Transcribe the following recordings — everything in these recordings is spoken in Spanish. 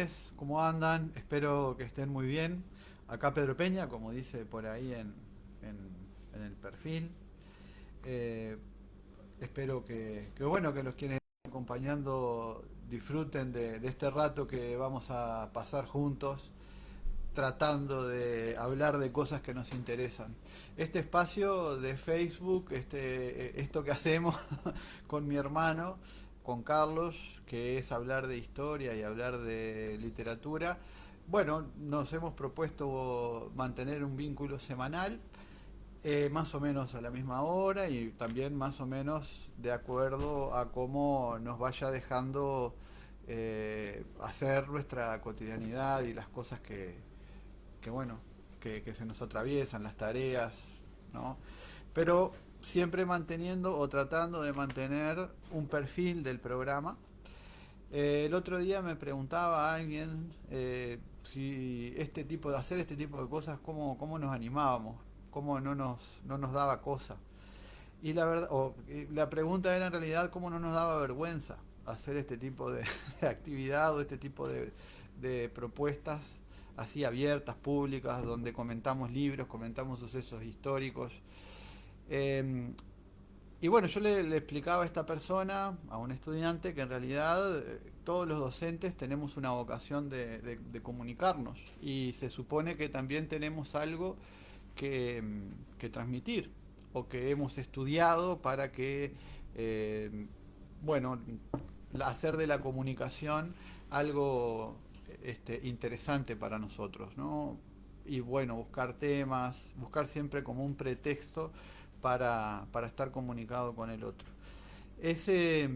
noches, ¿cómo andan? Espero que estén muy bien. Acá Pedro Peña, como dice por ahí en el perfil. Eh, Espero bueno, que los quienes estén acompañando disfruten de este rato que vamos a pasar juntos, tratando de hablar de cosas que nos interesan. Este espacio de Facebook, esto que hacemos con mi hermano, con Carlos, que es hablar de historia y hablar de literatura, bueno, nos hemos propuesto mantener un vínculo semanal, más o menos a la misma hora y también más o menos de acuerdo a cómo nos vaya dejando hacer nuestra cotidianidad y las cosas que bueno, que se nos atraviesan, las tareas, ¿no? Pero siempre manteniendo o tratando de mantener un perfil del programa. El otro día me preguntaba a alguien si hacer este tipo de cosas, cómo nos animábamos, cómo no nos daba cosa. Y la verdad, la pregunta era en realidad cómo no nos daba vergüenza hacer este tipo de, de actividad o este tipo de propuestas así abiertas, públicas, donde comentamos libros, comentamos sucesos históricos. Eh, y bueno, yo le explicaba a esta persona, a un estudiante, que en realidad todos los docentes tenemos una vocación de comunicarnos y se supone que también tenemos algo que transmitir o que hemos estudiado para que, eh, bueno, hacer de la comunicación algo interesante para nosotros, ¿no? Y bueno, buscar temas, buscar siempre como un pretexto para estar comunicado con el otro. Ese,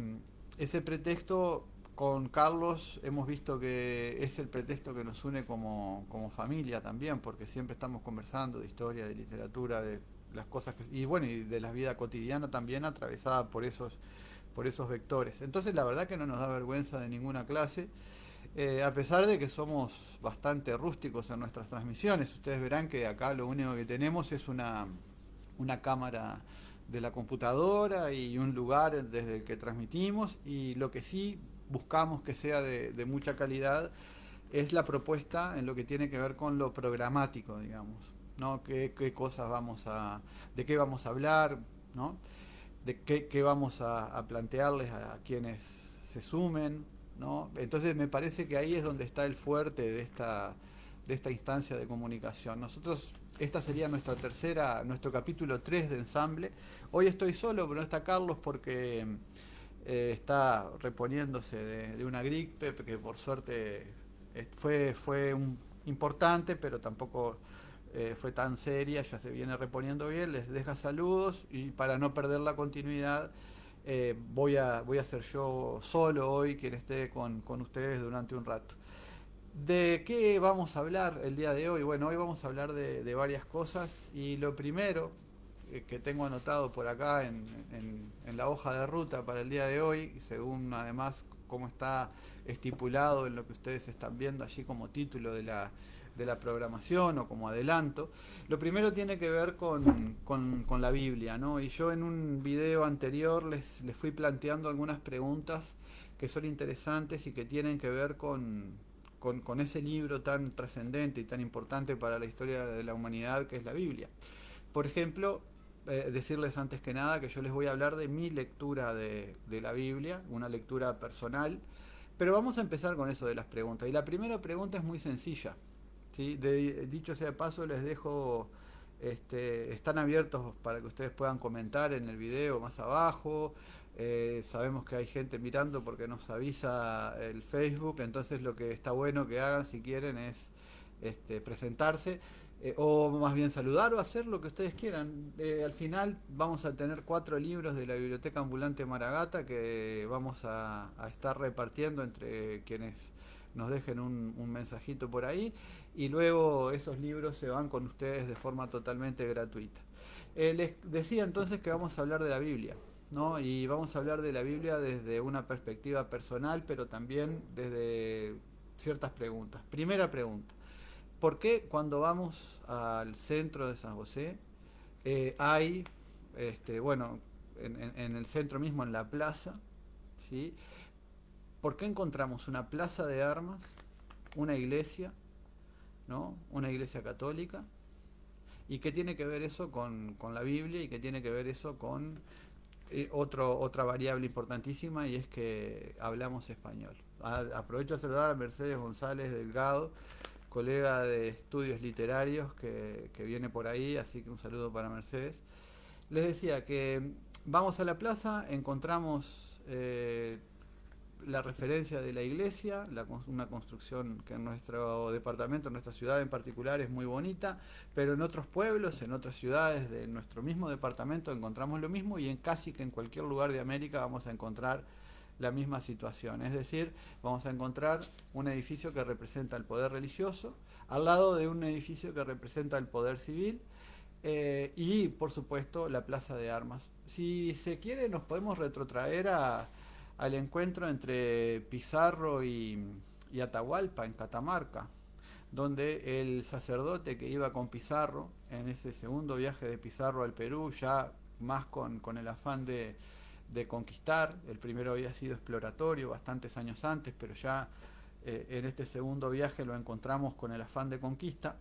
ese pretexto con Carlos hemos visto que es el pretexto que nos une como familia también, porque siempre estamos conversando de historia, de literatura, de las cosas y bueno, y de la vida cotidiana también atravesada por esos vectores. Entonces la verdad que no nos da vergüenza de ninguna clase, a pesar de que somos bastante rústicos en nuestras transmisiones. Ustedes verán que acá lo único que tenemos es una cámara de la computadora y un lugar desde el que transmitimos, y lo que sí buscamos que sea de mucha calidad es la propuesta en lo que tiene que ver con lo programático, digamos, ¿no? Qué cosas de qué vamos a hablar, ¿no? De qué vamos a plantearles a quienes se sumen, ¿no? Entonces me parece que ahí es donde está el fuerte de esta instancia de comunicación. Nosotros, esta sería nuestro capítulo 3 de ensamble. Hoy estoy solo, pero no está Carlos porque está reponiéndose de una gripe que por suerte importante, pero tampoco fue tan seria, ya se viene reponiendo bien, les deja saludos y para no perder la continuidad voy a ser yo solo hoy quien esté con ustedes durante un rato. ¿De qué vamos a hablar el día de hoy? Bueno, hoy vamos a hablar de varias cosas y lo primero que tengo anotado por acá en la hoja de ruta para el día de hoy, según además cómo está estipulado en lo que ustedes están viendo allí como título de la programación o como adelanto, lo primero tiene que ver con la Biblia, ¿no? Y yo en un video anterior les fui planteando algunas preguntas que son interesantes y que tienen que ver con ese libro tan trascendente y tan importante para la historia de la humanidad que es la Biblia. Por ejemplo, decirles antes que nada que yo les voy a hablar de mi lectura de la Biblia, una lectura personal, pero vamos a empezar con eso de las preguntas. Y la primera pregunta es muy sencilla, ¿sí? Dicho sea de paso, les dejo, están abiertos para que ustedes puedan comentar en el video más abajo. Sabemos que hay gente mirando porque nos avisa el Facebook, entonces lo que está bueno que hagan si quieren es presentarse, o más bien saludar o hacer lo que ustedes quieran. Al final vamos a tener 4 libros de la Biblioteca Ambulante Maragata que vamos a estar repartiendo entre quienes nos dejen un mensajito por ahí, y luego esos libros se van con ustedes de forma totalmente gratuita. Les decía entonces que vamos a hablar de la Biblia, ¿no? Y vamos a hablar de la Biblia desde una perspectiva personal, pero también desde ciertas preguntas. Primera pregunta: ¿por qué cuando vamos al centro de San José hay, bueno, en el centro mismo, en la plaza, ¿sí? ¿Por qué encontramos una plaza de armas? una iglesia, ¿no? Una iglesia católica. ¿Y qué tiene que ver eso con la Biblia? ¿Y qué tiene que ver eso con otra variable importantísima? Y es que hablamos español. Aprovecho a saludar a Mercedes González Delgado, colega de estudios literarios que viene por ahí, así que un saludo para Mercedes. Les decía que vamos a la plaza, encontramos la referencia de la iglesia, una construcción que en nuestro departamento, en nuestra ciudad en particular, es muy bonita, pero en otros pueblos, en otras ciudades de nuestro mismo departamento encontramos lo mismo, y en casi que en cualquier lugar de América vamos a encontrar la misma situación. Es decir, vamos a encontrar un edificio que representa el poder religioso al lado de un edificio que representa el poder civil, y por supuesto la plaza de armas. Si se quiere, nos podemos retrotraer al encuentro entre Pizarro y Atahualpa en Catamarca, donde el sacerdote que iba con Pizarro en ese segundo viaje de Pizarro al Perú, ya más con el afán de conquistar. El primero había sido exploratorio bastantes años antes, pero ya en este segundo viaje lo encontramos con el afán de conquista.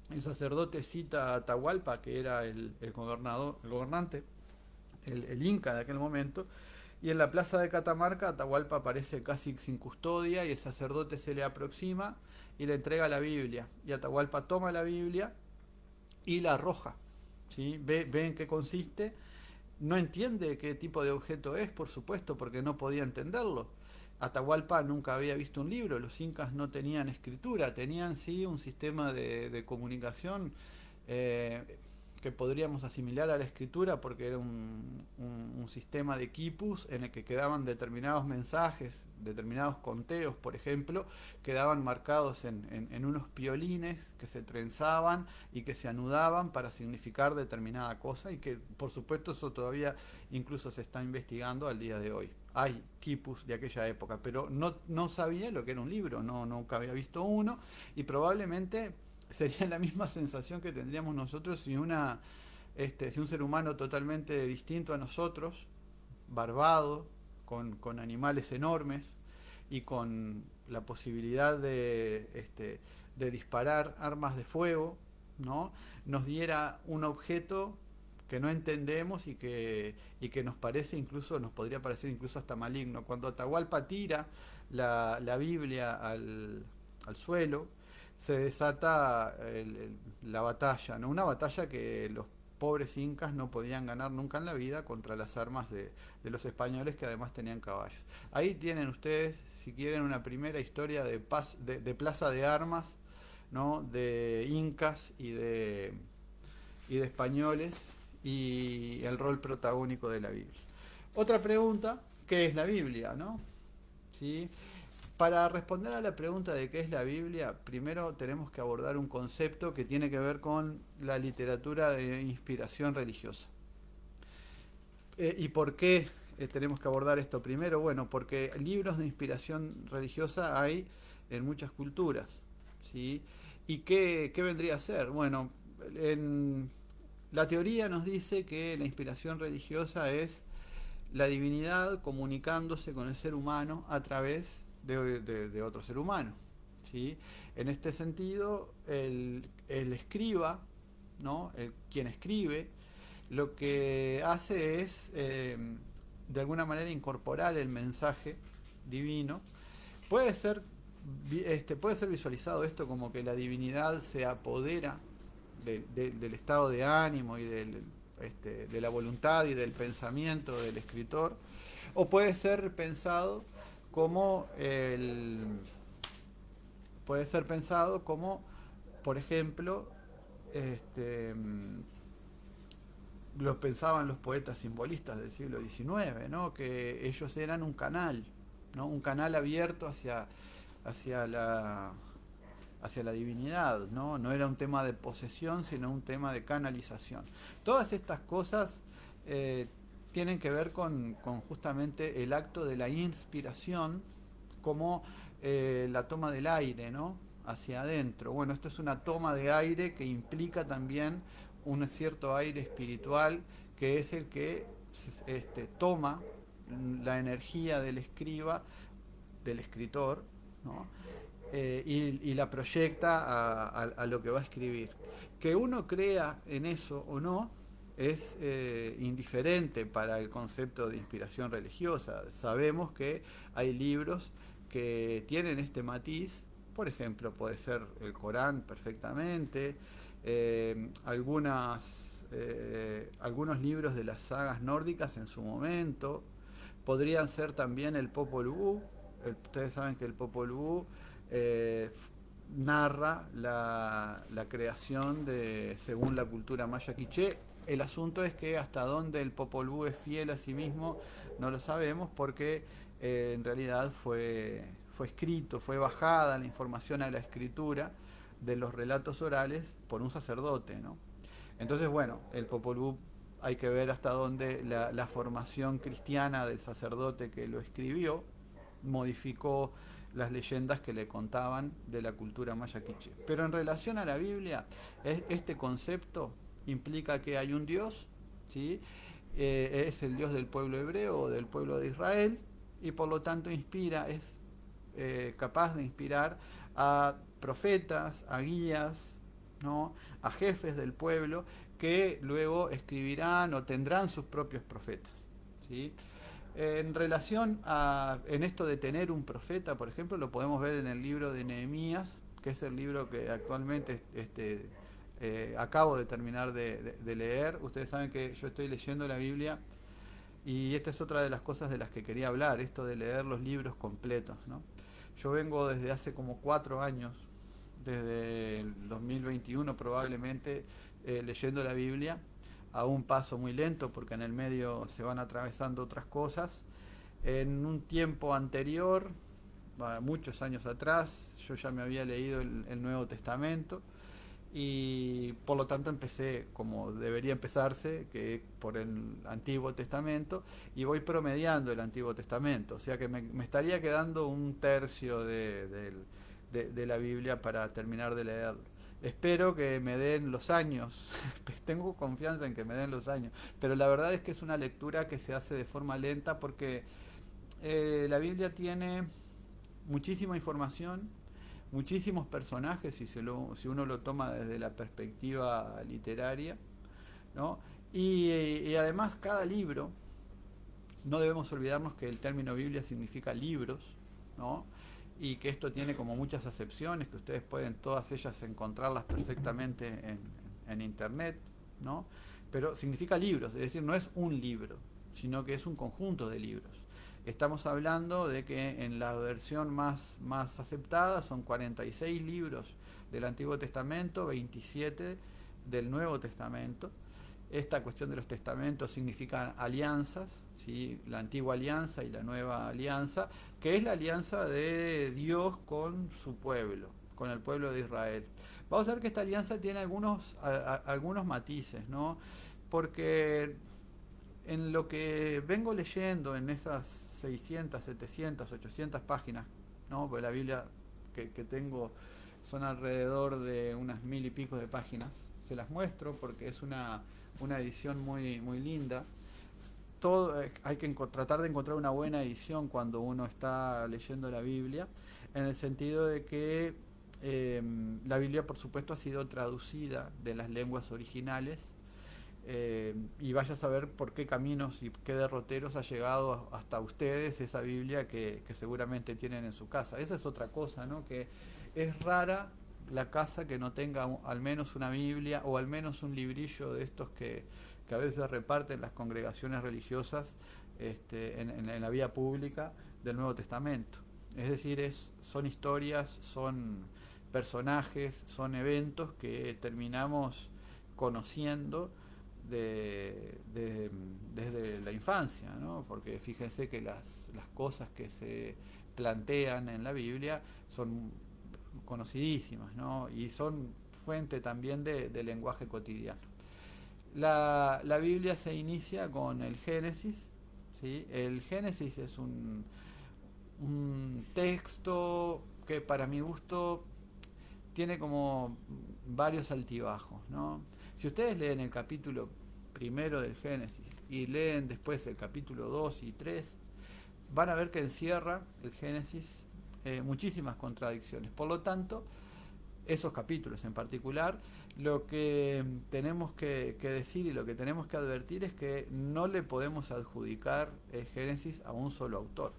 El sacerdote cita a Atahualpa, que era el gobernador, el gobernante, el inca de aquel momento, y en la plaza de Catamarca Atahualpa aparece casi sin custodia, y el sacerdote se le aproxima y le entrega la Biblia. Y Atahualpa toma la Biblia y la arroja. ¿Sí? Ve en qué consiste. No entiende qué tipo de objeto es, por supuesto, porque no podía entenderlo. Atahualpa nunca había visto un libro, los incas no tenían escritura, tenían sí un sistema de comunicación eh, que podríamos asimilar a la escritura, porque era un sistema de quipus en el que quedaban determinados mensajes, determinados conteos, por ejemplo, quedaban marcados en unos piolines que se trenzaban y que se anudaban para significar determinada cosa, y que por supuesto eso todavía incluso se está investigando al día de hoy. Hay quipus de aquella época, pero no sabía lo que era un libro, nunca había visto uno, y probablemente sería la misma sensación que tendríamos nosotros si un ser humano totalmente distinto a nosotros, barbado, con animales enormes y con la posibilidad de disparar armas de fuego, ¿no? Nos diera un objeto que no entendemos y que nos parece incluso, nos podría parecer incluso hasta maligno. Cuando Atahualpa tira la Biblia al suelo, se desata la batalla, ¿no? Una batalla que los pobres incas no podían ganar nunca en la vida contra las armas de los españoles, que además tenían caballos. Ahí tienen ustedes, si quieren, una primera historia de plaza de armas, ¿no? De incas y de españoles, y el rol protagónico de la Biblia. Otra pregunta: ¿qué es la Biblia, no? ¿Sí? Para responder a la pregunta de qué es la Biblia, primero tenemos que abordar un concepto que tiene que ver con la literatura de inspiración religiosa. ¿Y por qué tenemos que abordar esto primero? Bueno, porque libros de inspiración religiosa hay en muchas culturas, ¿sí? ¿Y qué vendría a ser? Bueno, la teoría nos dice que la inspiración religiosa es la divinidad comunicándose con el ser humano a través de otro ser humano, ¿sí? En este sentido, el escriba, ¿no? Quien escribe, lo que hace es, de alguna manera, incorporar el mensaje divino. Puede ser, puede ser visualizado esto como que la divinidad se apodera del estado de ánimo y de la voluntad y del pensamiento del escritor, o puede ser pensado como puede ser pensado como, por ejemplo, este, lo pensaban los poetas simbolistas del siglo XIX, ¿no? Que ellos eran un canal, ¿no? Un canal abierto hacia la hacia la divinidad, ¿no? No era un tema de posesión, sino un tema de canalización. Todas estas cosas eh, tienen que ver con justamente el acto de la inspiración, como la toma del aire, ¿no? Hacia adentro. Bueno, esto es una toma de aire que implica también un cierto aire espiritual, que es el que toma la energía del escriba, del escritor, ¿no? y la proyecta a lo que va a escribir. Que uno crea en eso o no es indiferente para el concepto de inspiración religiosa. Sabemos que hay libros que tienen este matiz, por ejemplo, puede ser el Corán perfectamente, algunos libros de las sagas nórdicas en su momento, podrían ser también el Popol Vuh. Ustedes saben que el Popol Vuh eh, narra la creación según la cultura maya quiché. El asunto es que hasta dónde el Popol Vuh es fiel a sí mismo no lo sabemos porque en realidad fue escrito, fue bajada la información a la escritura de los relatos orales por un sacerdote, ¿no? Entonces, bueno, el Popol Vuh hay que ver hasta dónde la formación cristiana del sacerdote que lo escribió modificó las leyendas que le contaban de la cultura maya quiché. Pero en relación a la Biblia, este concepto implica que hay un Dios, ¿sí? Es el Dios del pueblo hebreo o del pueblo de Israel, y por lo tanto es capaz de inspirar a profetas, a guías, ¿no? A jefes del pueblo que luego escribirán o tendrán sus propios profetas, ¿sí? En relación en esto de tener un profeta, por ejemplo, lo podemos ver en el libro de Nehemías, que es el libro que actualmente acabo de terminar de leer. Ustedes saben que yo estoy leyendo la Biblia y esta es otra de las cosas de las que quería hablar, esto de leer los libros completos, ¿no? Yo vengo desde hace como 4 años, desde el 2021 probablemente, leyendo la Biblia a un paso muy lento porque en el medio se van atravesando otras cosas. En un tiempo anterior, muchos años atrás, yo ya me había leído el Nuevo Testamento y por lo tanto empecé como debería empezarse, que por el Antiguo Testamento, y voy promediando el Antiguo Testamento, o sea que me estaría quedando un tercio de la Biblia para terminar de leerlo. Espero que me den los años, tengo confianza en que me den los años, pero la verdad es que es una lectura que se hace de forma lenta porque la Biblia tiene muchísima información, muchísimos personajes, si uno lo toma desde la perspectiva literaria, ¿no? Y además cada libro, no debemos olvidarnos que el término Biblia significa libros, ¿no? Y que esto tiene como muchas acepciones, que ustedes pueden todas ellas encontrarlas perfectamente en internet, ¿no? Pero significa libros, es decir, no es un libro, sino que es un conjunto de libros. Estamos hablando de que en la versión más aceptada son 46 libros del Antiguo Testamento, 27 del Nuevo Testamento. Esta cuestión de los testamentos significa alianzas, ¿sí? La antigua alianza y la nueva alianza, que es la alianza de Dios con su pueblo, con el pueblo de Israel. Vamos a ver que esta alianza tiene algunos matices, ¿no? Porque en lo que vengo leyendo en esas 600, 700, 800 páginas, ¿no? Porque la Biblia que tengo son alrededor de unas 1000 y pico de páginas. Se las muestro porque es una edición muy linda. Hay que tratar de encontrar una buena edición cuando uno está leyendo la Biblia, en el sentido de que la Biblia, por supuesto, ha sido traducida de las lenguas originales, y vaya a saber por qué caminos y qué derroteros ha llegado hasta ustedes esa Biblia que seguramente tienen en su casa. Esa es otra cosa, ¿no? Que es rara la casa que no tenga al menos una Biblia o al menos un librillo de estos que a veces reparten las congregaciones religiosas en la vía pública del Nuevo Testamento. Es decir, son historias, son personajes, son eventos que terminamos conociendo desde la infancia, ¿no? Porque fíjense que las cosas que se plantean en la Biblia son conocidísimas, ¿no? Y son fuente también de lenguaje cotidiano. La Biblia se inicia con el Génesis, ¿sí? El Génesis es un texto que para mi gusto tiene como varios altibajos, ¿no? Si ustedes leen el capítulo primero del Génesis y leen después el capítulo 2 y 3, van a ver que encierra el Génesis muchísimas contradicciones. Por lo tanto, esos capítulos en particular, lo que tenemos que decir y lo que tenemos que advertir es que no le podemos adjudicar Génesis a un solo autor.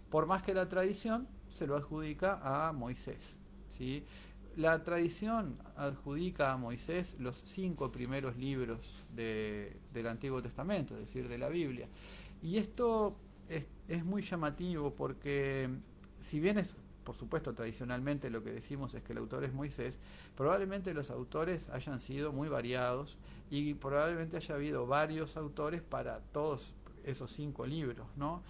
Por más que la tradición se lo adjudica a Moisés, ¿sí? La tradición adjudica a Moisés los 5 primeros libros del Antiguo Testamento, es decir, de la Biblia. Y esto es muy llamativo porque, si bien es, por supuesto, tradicionalmente lo que decimos es que el autor es Moisés, probablemente los autores hayan sido muy variados y probablemente haya habido varios autores para todos esos 5 libros, ¿no?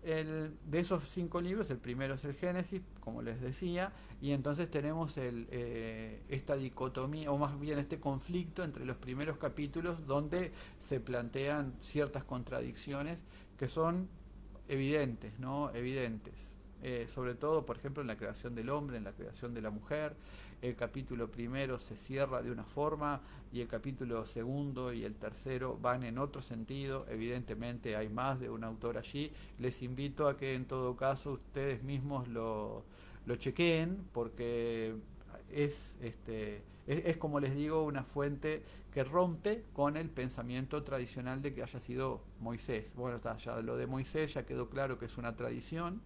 De esos 5 libros, el primero es el Génesis, como les decía, y entonces tenemos esta dicotomía, o más bien este conflicto entre los primeros capítulos, donde se plantean ciertas contradicciones que son evidentes, ¿no? Evidentes. Sobre todo, por ejemplo, en la creación del hombre, en la creación de la mujer. El capítulo primero se cierra de una forma y el capítulo segundo y el tercero van en otro sentido. Evidentemente hay más de un autor allí. Les invito a que en todo caso ustedes mismos lo chequeen, porque es como les digo, una fuente que rompe con el pensamiento tradicional de que haya sido Moisés. Bueno, está, ya lo de Moisés ya quedó claro que es una tradición,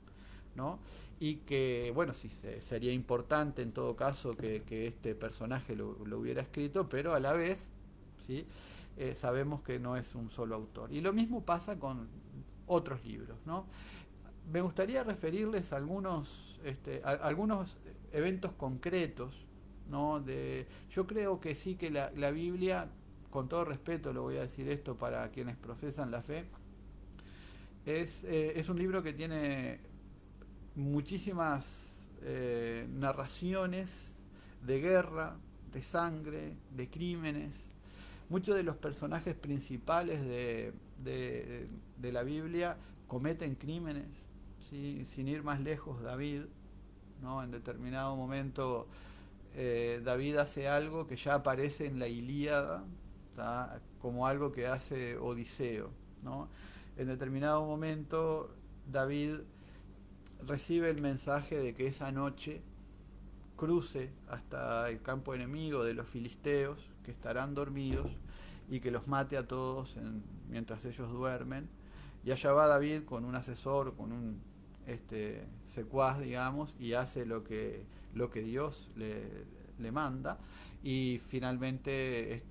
¿no? Y que, bueno, sí, sería importante en todo caso que este personaje lo hubiera escrito, pero a la vez, ¿sí? Sabemos que no es un solo autor. Y lo mismo pasa con otros libros, ¿no? Me gustaría referirles a algunos eventos concretos, ¿no? Yo creo que sí, que la Biblia, con todo respeto lo voy a decir esto para quienes profesan la fe, es un libro que tiene muchísimas narraciones de guerra, de sangre, de crímenes. Muchos de los personajes principales de la Biblia cometen crímenes, ¿sí? Sin ir más lejos, David, ¿no? En determinado momento David hace algo que ya aparece en la Ilíada, ¿tá? Como algo que hace Odiseo, ¿no? En determinado momento David recibe el mensaje de que esa noche cruce hasta el campo enemigo de los filisteos, que estarán dormidos, y que los mate a todos mientras ellos duermen. Y allá va David con un asesor, con un secuaz, digamos, y hace lo que Dios le manda. Y finalmente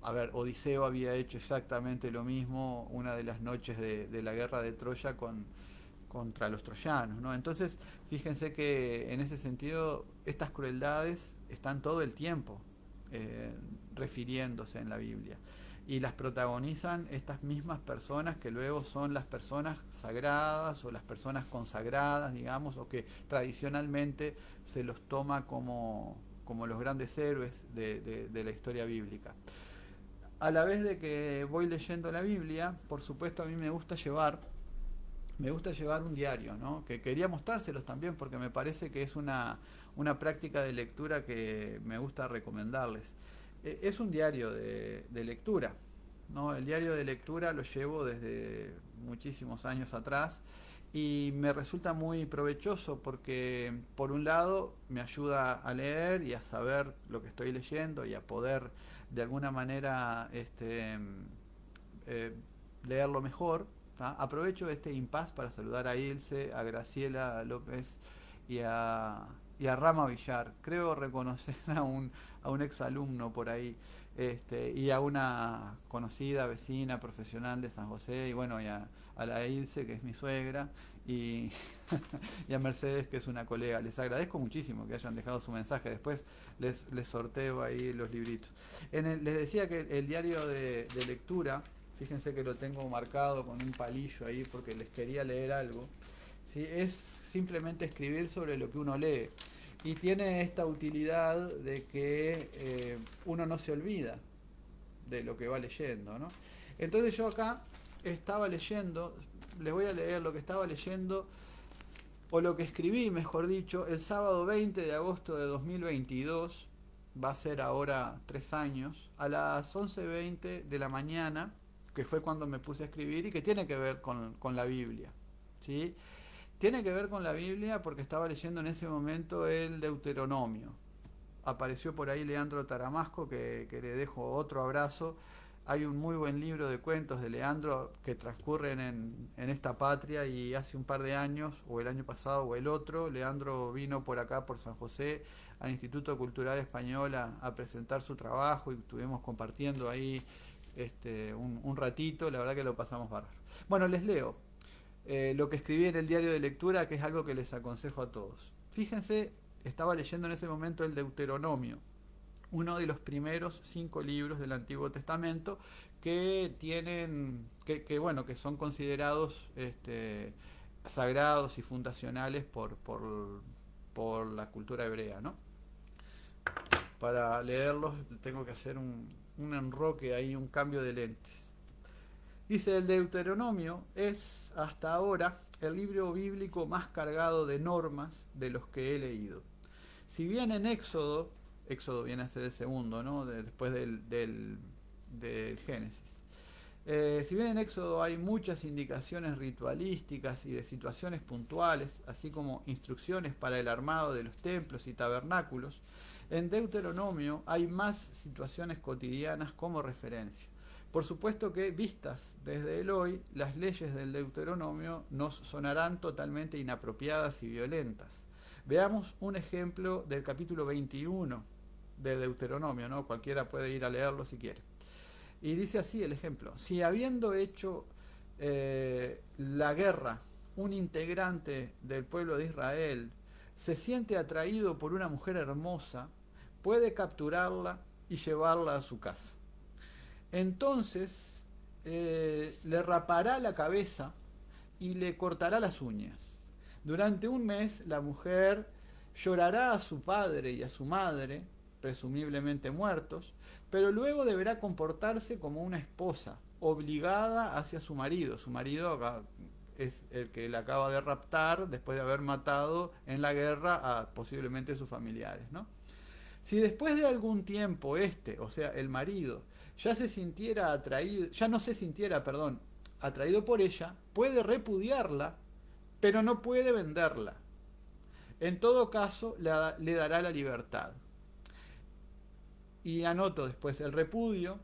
a ver, Odiseo había hecho exactamente lo mismo una de las noches de la guerra de Troya contra los troyanos, ¿no? Entonces, fíjense que en ese sentido estas crueldades están todo el tiempo eh, refiriéndose en la Biblia, y las protagonizan estas mismas personas que luego son las personas sagradas o las personas consagradas, digamos, o que tradicionalmente se los toma como los grandes héroes de la historia bíblica. A la vez de que voy leyendo la Biblia, por supuesto a mí me gusta llevar un diario, ¿no? Que quería mostrárselos también porque me parece que es una práctica de lectura que me gusta recomendarles. Es un diario de lectura, ¿no? El diario de lectura lo llevo desde muchísimos años atrás y me resulta muy provechoso porque, por un lado, me ayuda a leer y a saber lo que estoy leyendo y a poder de alguna manera eh, leerlo mejor. ¿Tá? Aprovecho este impasse para saludar a Ilse, a Graciela López y a Rama Villar. Creo reconocer a un exalumno por ahí, y a una conocida vecina profesional de San José, y bueno, a la Ilse, que es mi suegra, y, y a Mercedes, que es una colega. Les agradezco muchísimo que hayan dejado su mensaje. Después les sorteo ahí los libritos. Les decía que el diario de lectura, fíjense que lo tengo marcado con un palillo ahí porque les quería leer algo, ¿sí? Es simplemente escribir sobre lo que uno lee. Y tiene esta utilidad de que uno no se olvida de lo que va leyendo, ¿no? Entonces yo acá estaba leyendo, les voy a leer lo que estaba leyendo, o lo que escribí, mejor dicho, el sábado 20 de agosto de 2022, va a ser ahora 3 años, a las 11:20 de la mañana, que fue cuando me puse a escribir y que tiene que ver con la Biblia, ¿sí? tiene que ver con la Biblia porque estaba leyendo en ese momento el Deuteronomio. Apareció por ahí Leandro Taramasco, que le dejo otro abrazo. Hay un muy buen libro de cuentos de Leandro que transcurren en esta patria, y hace un par de años, o el año pasado o el otro, Leandro vino por acá, por San José, al Instituto Cultural Español a presentar su trabajo, y estuvimos compartiendo ahí un ratito. La verdad que lo pasamos bárbaro. Bueno, les leo lo que escribí en el diario de lectura, que es algo que les aconsejo a todos. Fíjense, estaba leyendo en ese momento el Deuteronomio, uno de los primeros 5 libros del Antiguo Testamento que tienen, bueno, que son considerados sagrados y fundacionales por la cultura hebrea, ¿no? Para leerlos tengo que hacer un enroque ahí, un cambio de lentes. Dice: el Deuteronomio es hasta ahora el libro bíblico más cargado de normas de los que he leído. Si bien en Éxodo viene a ser el segundo, ¿no? Después del Génesis. Si bien en Éxodo hay muchas indicaciones ritualísticas y de situaciones puntuales, así como instrucciones para el armado de los templos y tabernáculos, en Deuteronomio hay más situaciones cotidianas como referencia. Por supuesto que, vistas desde el hoy, las leyes del Deuteronomio nos sonarán totalmente inapropiadas y violentas. Veamos un ejemplo del capítulo 21 de Deuteronomio, ¿no? Cualquiera puede ir a leerlo si quiere. Y dice así el ejemplo: si habiendo hecho la guerra un integrante del pueblo de Israel se siente atraído por una mujer hermosa, puede capturarla y llevarla a su casa. Entonces le rapará la cabeza y le cortará las uñas. Durante un mes la mujer llorará a su padre y a su madre, presumiblemente muertos, pero luego deberá comportarse como una esposa, obligada hacia su marido. Su marido es el que la acaba de raptar después de haber matado en la guerra a posiblemente sus familiares, ¿no? Si después de algún tiempo o sea, el marido, ya no se sintiera, perdón, atraído por ella, puede repudiarla, pero no puede venderla. En todo caso, le dará la libertad. Y anoto después el repudio.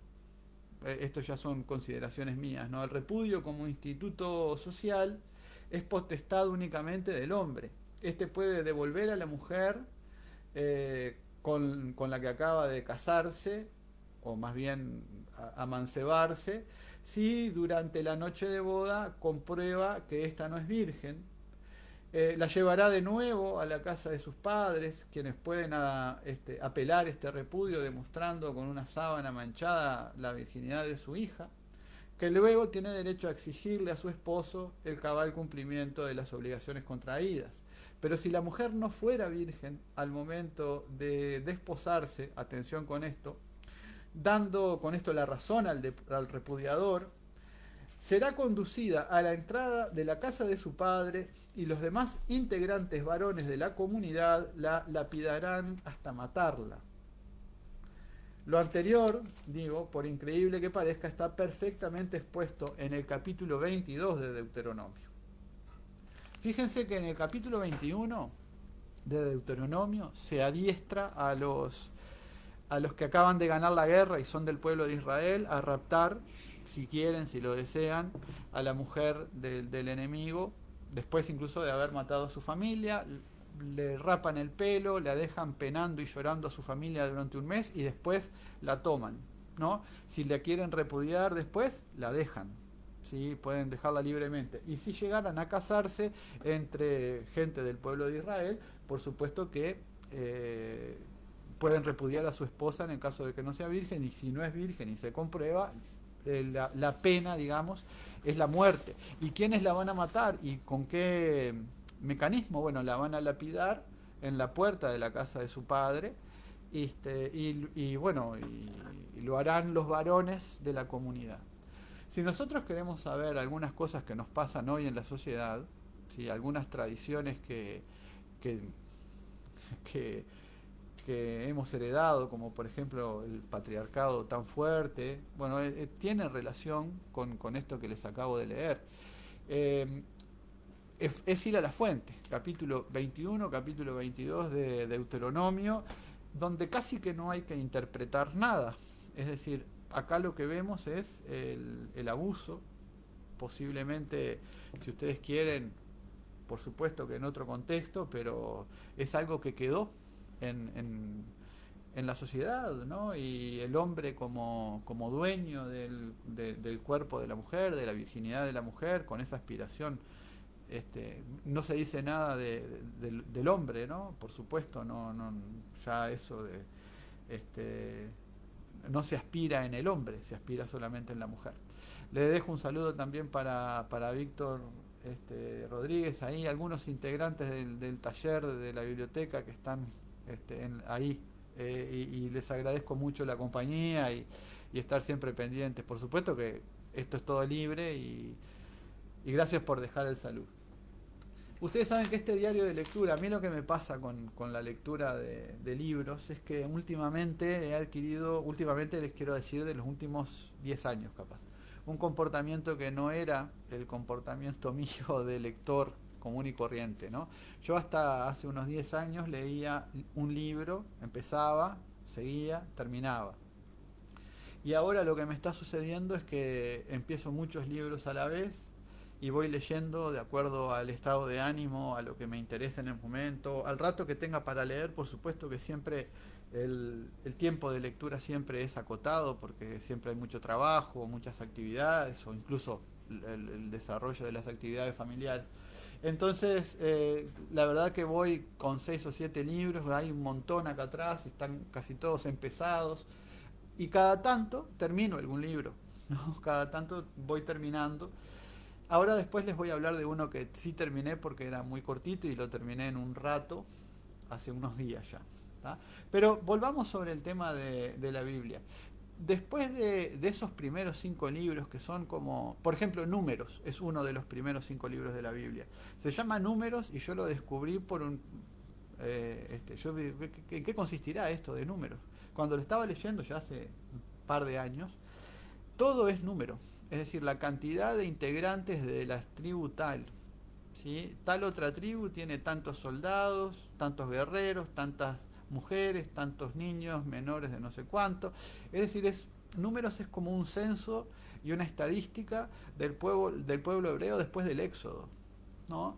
Esto ya son consideraciones mías, ¿no? El repudio como instituto social es potestad únicamente del hombre. Este puede devolver a la mujer con la que acaba de casarse, o más bien amancebarse, si durante la noche de boda comprueba que ésta no es virgen. La llevará de nuevo a la casa de sus padres, quienes pueden apelar este repudio demostrando con una sábana manchada la virginidad de su hija, que luego tiene derecho a exigirle a su esposo el cabal cumplimiento de las obligaciones contraídas. Pero si la mujer no fuera virgen al momento de desposarse, atención con esto, dando con esto la razón al repudiador, será conducida a la entrada de la casa de su padre, y los demás integrantes varones de la comunidad la lapidarán hasta matarla. Lo anterior, digo, por increíble que parezca, está perfectamente expuesto en el capítulo 22 de Deuteronomio. Fíjense que en el capítulo 21 de Deuteronomio se adiestra a los que acaban de ganar la guerra y son del pueblo de Israel a raptar, si quieren, si lo desean, a la mujer del enemigo, después incluso de haber matado a su familia. Le rapan el pelo, la dejan penando y llorando a su familia durante un mes, y después la toman, ¿no? Si la quieren repudiar después, la dejan, ¿sí? Pueden dejarla libremente. Y si llegaran a casarse entre gente del pueblo de Israel, por supuesto que pueden repudiar a su esposa en el caso de que no sea virgen, y si no es virgen y se comprueba, la pena, digamos, es la muerte. ¿Y quiénes la van a matar? ¿Y con qué mecanismo? Bueno, la van a lapidar en la puerta de la casa de su padre, bueno, y lo harán los varones de la comunidad. Si nosotros queremos saber algunas cosas que nos pasan hoy en la sociedad, ¿sí? Algunas tradiciones que, que hemos heredado, como por ejemplo el patriarcado tan fuerte, bueno, tiene relación con esto que les acabo de leer. es ir a la fuente, capítulo 21, capítulo 22 de Deuteronomio, donde casi que no hay que interpretar nada. Es decir, acá lo que vemos es el abuso, posiblemente, si ustedes quieren, por supuesto que en otro contexto, pero es algo que quedó en, en, en la sociedad, ¿no? Y el hombre como dueño del cuerpo de la mujer, de la virginidad de la mujer, con esa aspiración. No se dice nada del hombre, ¿no? Por supuesto, ya eso este, no se aspira en el hombre, se aspira solamente en la mujer. Le dejo un saludo también para Víctor Rodríguez, ahí algunos integrantes del taller de la biblioteca que están ahí, y les agradezco mucho la compañía y estar siempre pendientes. Por supuesto que esto es todo libre y gracias por dejar el saludo. Ustedes saben que este diario de lectura, a mí lo que me pasa con la lectura de libros es que últimamente he adquirido, últimamente les quiero decir de los últimos 10 años capaz, un comportamiento que no era el comportamiento mío de lector común y corriente, ¿no? Yo hasta hace unos 10 años leía un libro, empezaba, seguía, terminaba. Y ahora lo que me está sucediendo es que empiezo muchos libros a la vez y voy leyendo de acuerdo al estado de ánimo, a lo que me interesa en el momento, al rato que tenga para leer. Por supuesto que siempre el tiempo de lectura siempre es acotado porque siempre hay mucho trabajo, muchas actividades o incluso el desarrollo de las actividades familiares. Entonces, la verdad que voy con 6 o 7 libros, hay un montón acá atrás, están casi todos empezados y cada tanto termino algún libro, ¿no? Cada tanto voy terminando. Ahora después les voy a hablar de uno que sí terminé porque era muy cortito y lo terminé en un rato, hace unos días ya. ¿Tá? Pero volvamos sobre el tema de la Biblia. Después de esos primeros 5 libros que son como, por ejemplo, Números, es uno de los primeros 5 libros de la Biblia. Se llama Números y yo lo descubrí por un... ¿En qué consistirá esto de números? Cuando lo estaba leyendo ya hace un par de años, todo es número. Es decir, la cantidad de integrantes de la tribu tal, ¿sí? Tal otra tribu tiene tantos soldados, tantos guerreros, tantas mujeres, tantos niños menores de no sé cuánto. Es decir, números es como un censo y una estadística del pueblo hebreo después del Éxodo, ¿no?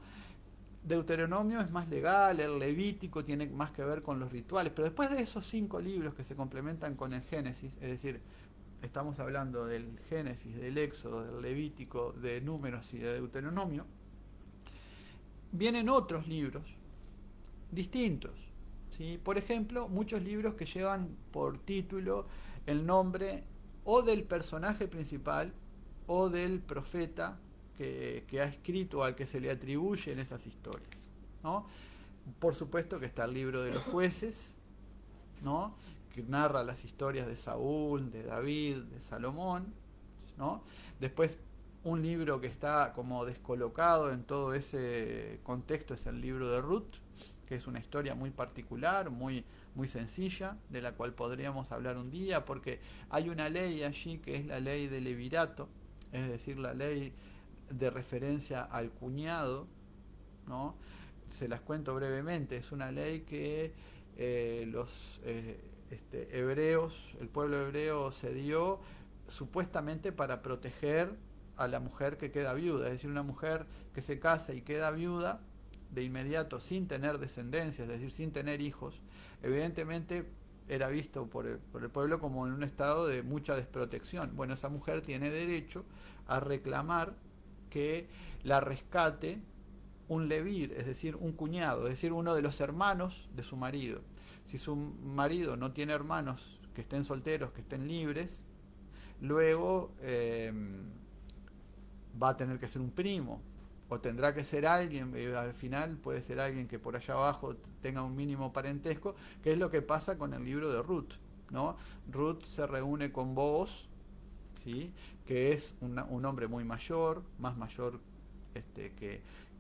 Deuteronomio es más legal, el Levítico tiene más que ver con los rituales, pero después de esos 5 libros que se complementan con el Génesis, es decir, estamos hablando del Génesis, del Éxodo, del Levítico, de Números y de Deuteronomio, vienen otros libros distintos, ¿sí? Por ejemplo, muchos libros que llevan por título el nombre o del personaje principal o del profeta que ha escrito, al que se le atribuyen esas historias, ¿no? Por supuesto que está el libro de los jueces, ¿no? Que narra las historias de Saúl, de David, de Salomón, ¿no? Después un libro que está como descolocado en todo ese contexto es el libro de Ruth, que es una historia muy particular, muy sencilla, de la cual podríamos hablar un día, porque hay una ley allí que es la ley del levirato, es decir, la ley de referencia al cuñado, ¿no? Se las cuento brevemente. Es una ley que los hebreos, el pueblo hebreo se dio supuestamente para proteger a la mujer que queda viuda, es decir, una mujer que se casa y queda viuda de inmediato sin tener descendencia, es decir, sin tener hijos, evidentemente era visto por el pueblo como en un estado de mucha desprotección. Bueno, esa mujer tiene derecho a reclamar que la rescate un levir, es decir, un cuñado, es decir, uno de los hermanos de su marido. Si su marido no tiene hermanos que estén solteros, que estén libres, luego va a tener que ser un primo, o tendrá que ser alguien, al final puede ser alguien que por allá abajo tenga un mínimo parentesco, que es lo que pasa con el libro de Ruth, ¿no? Ruth se reúne con Boaz, ¿sí? Que es un hombre muy mayor, más mayor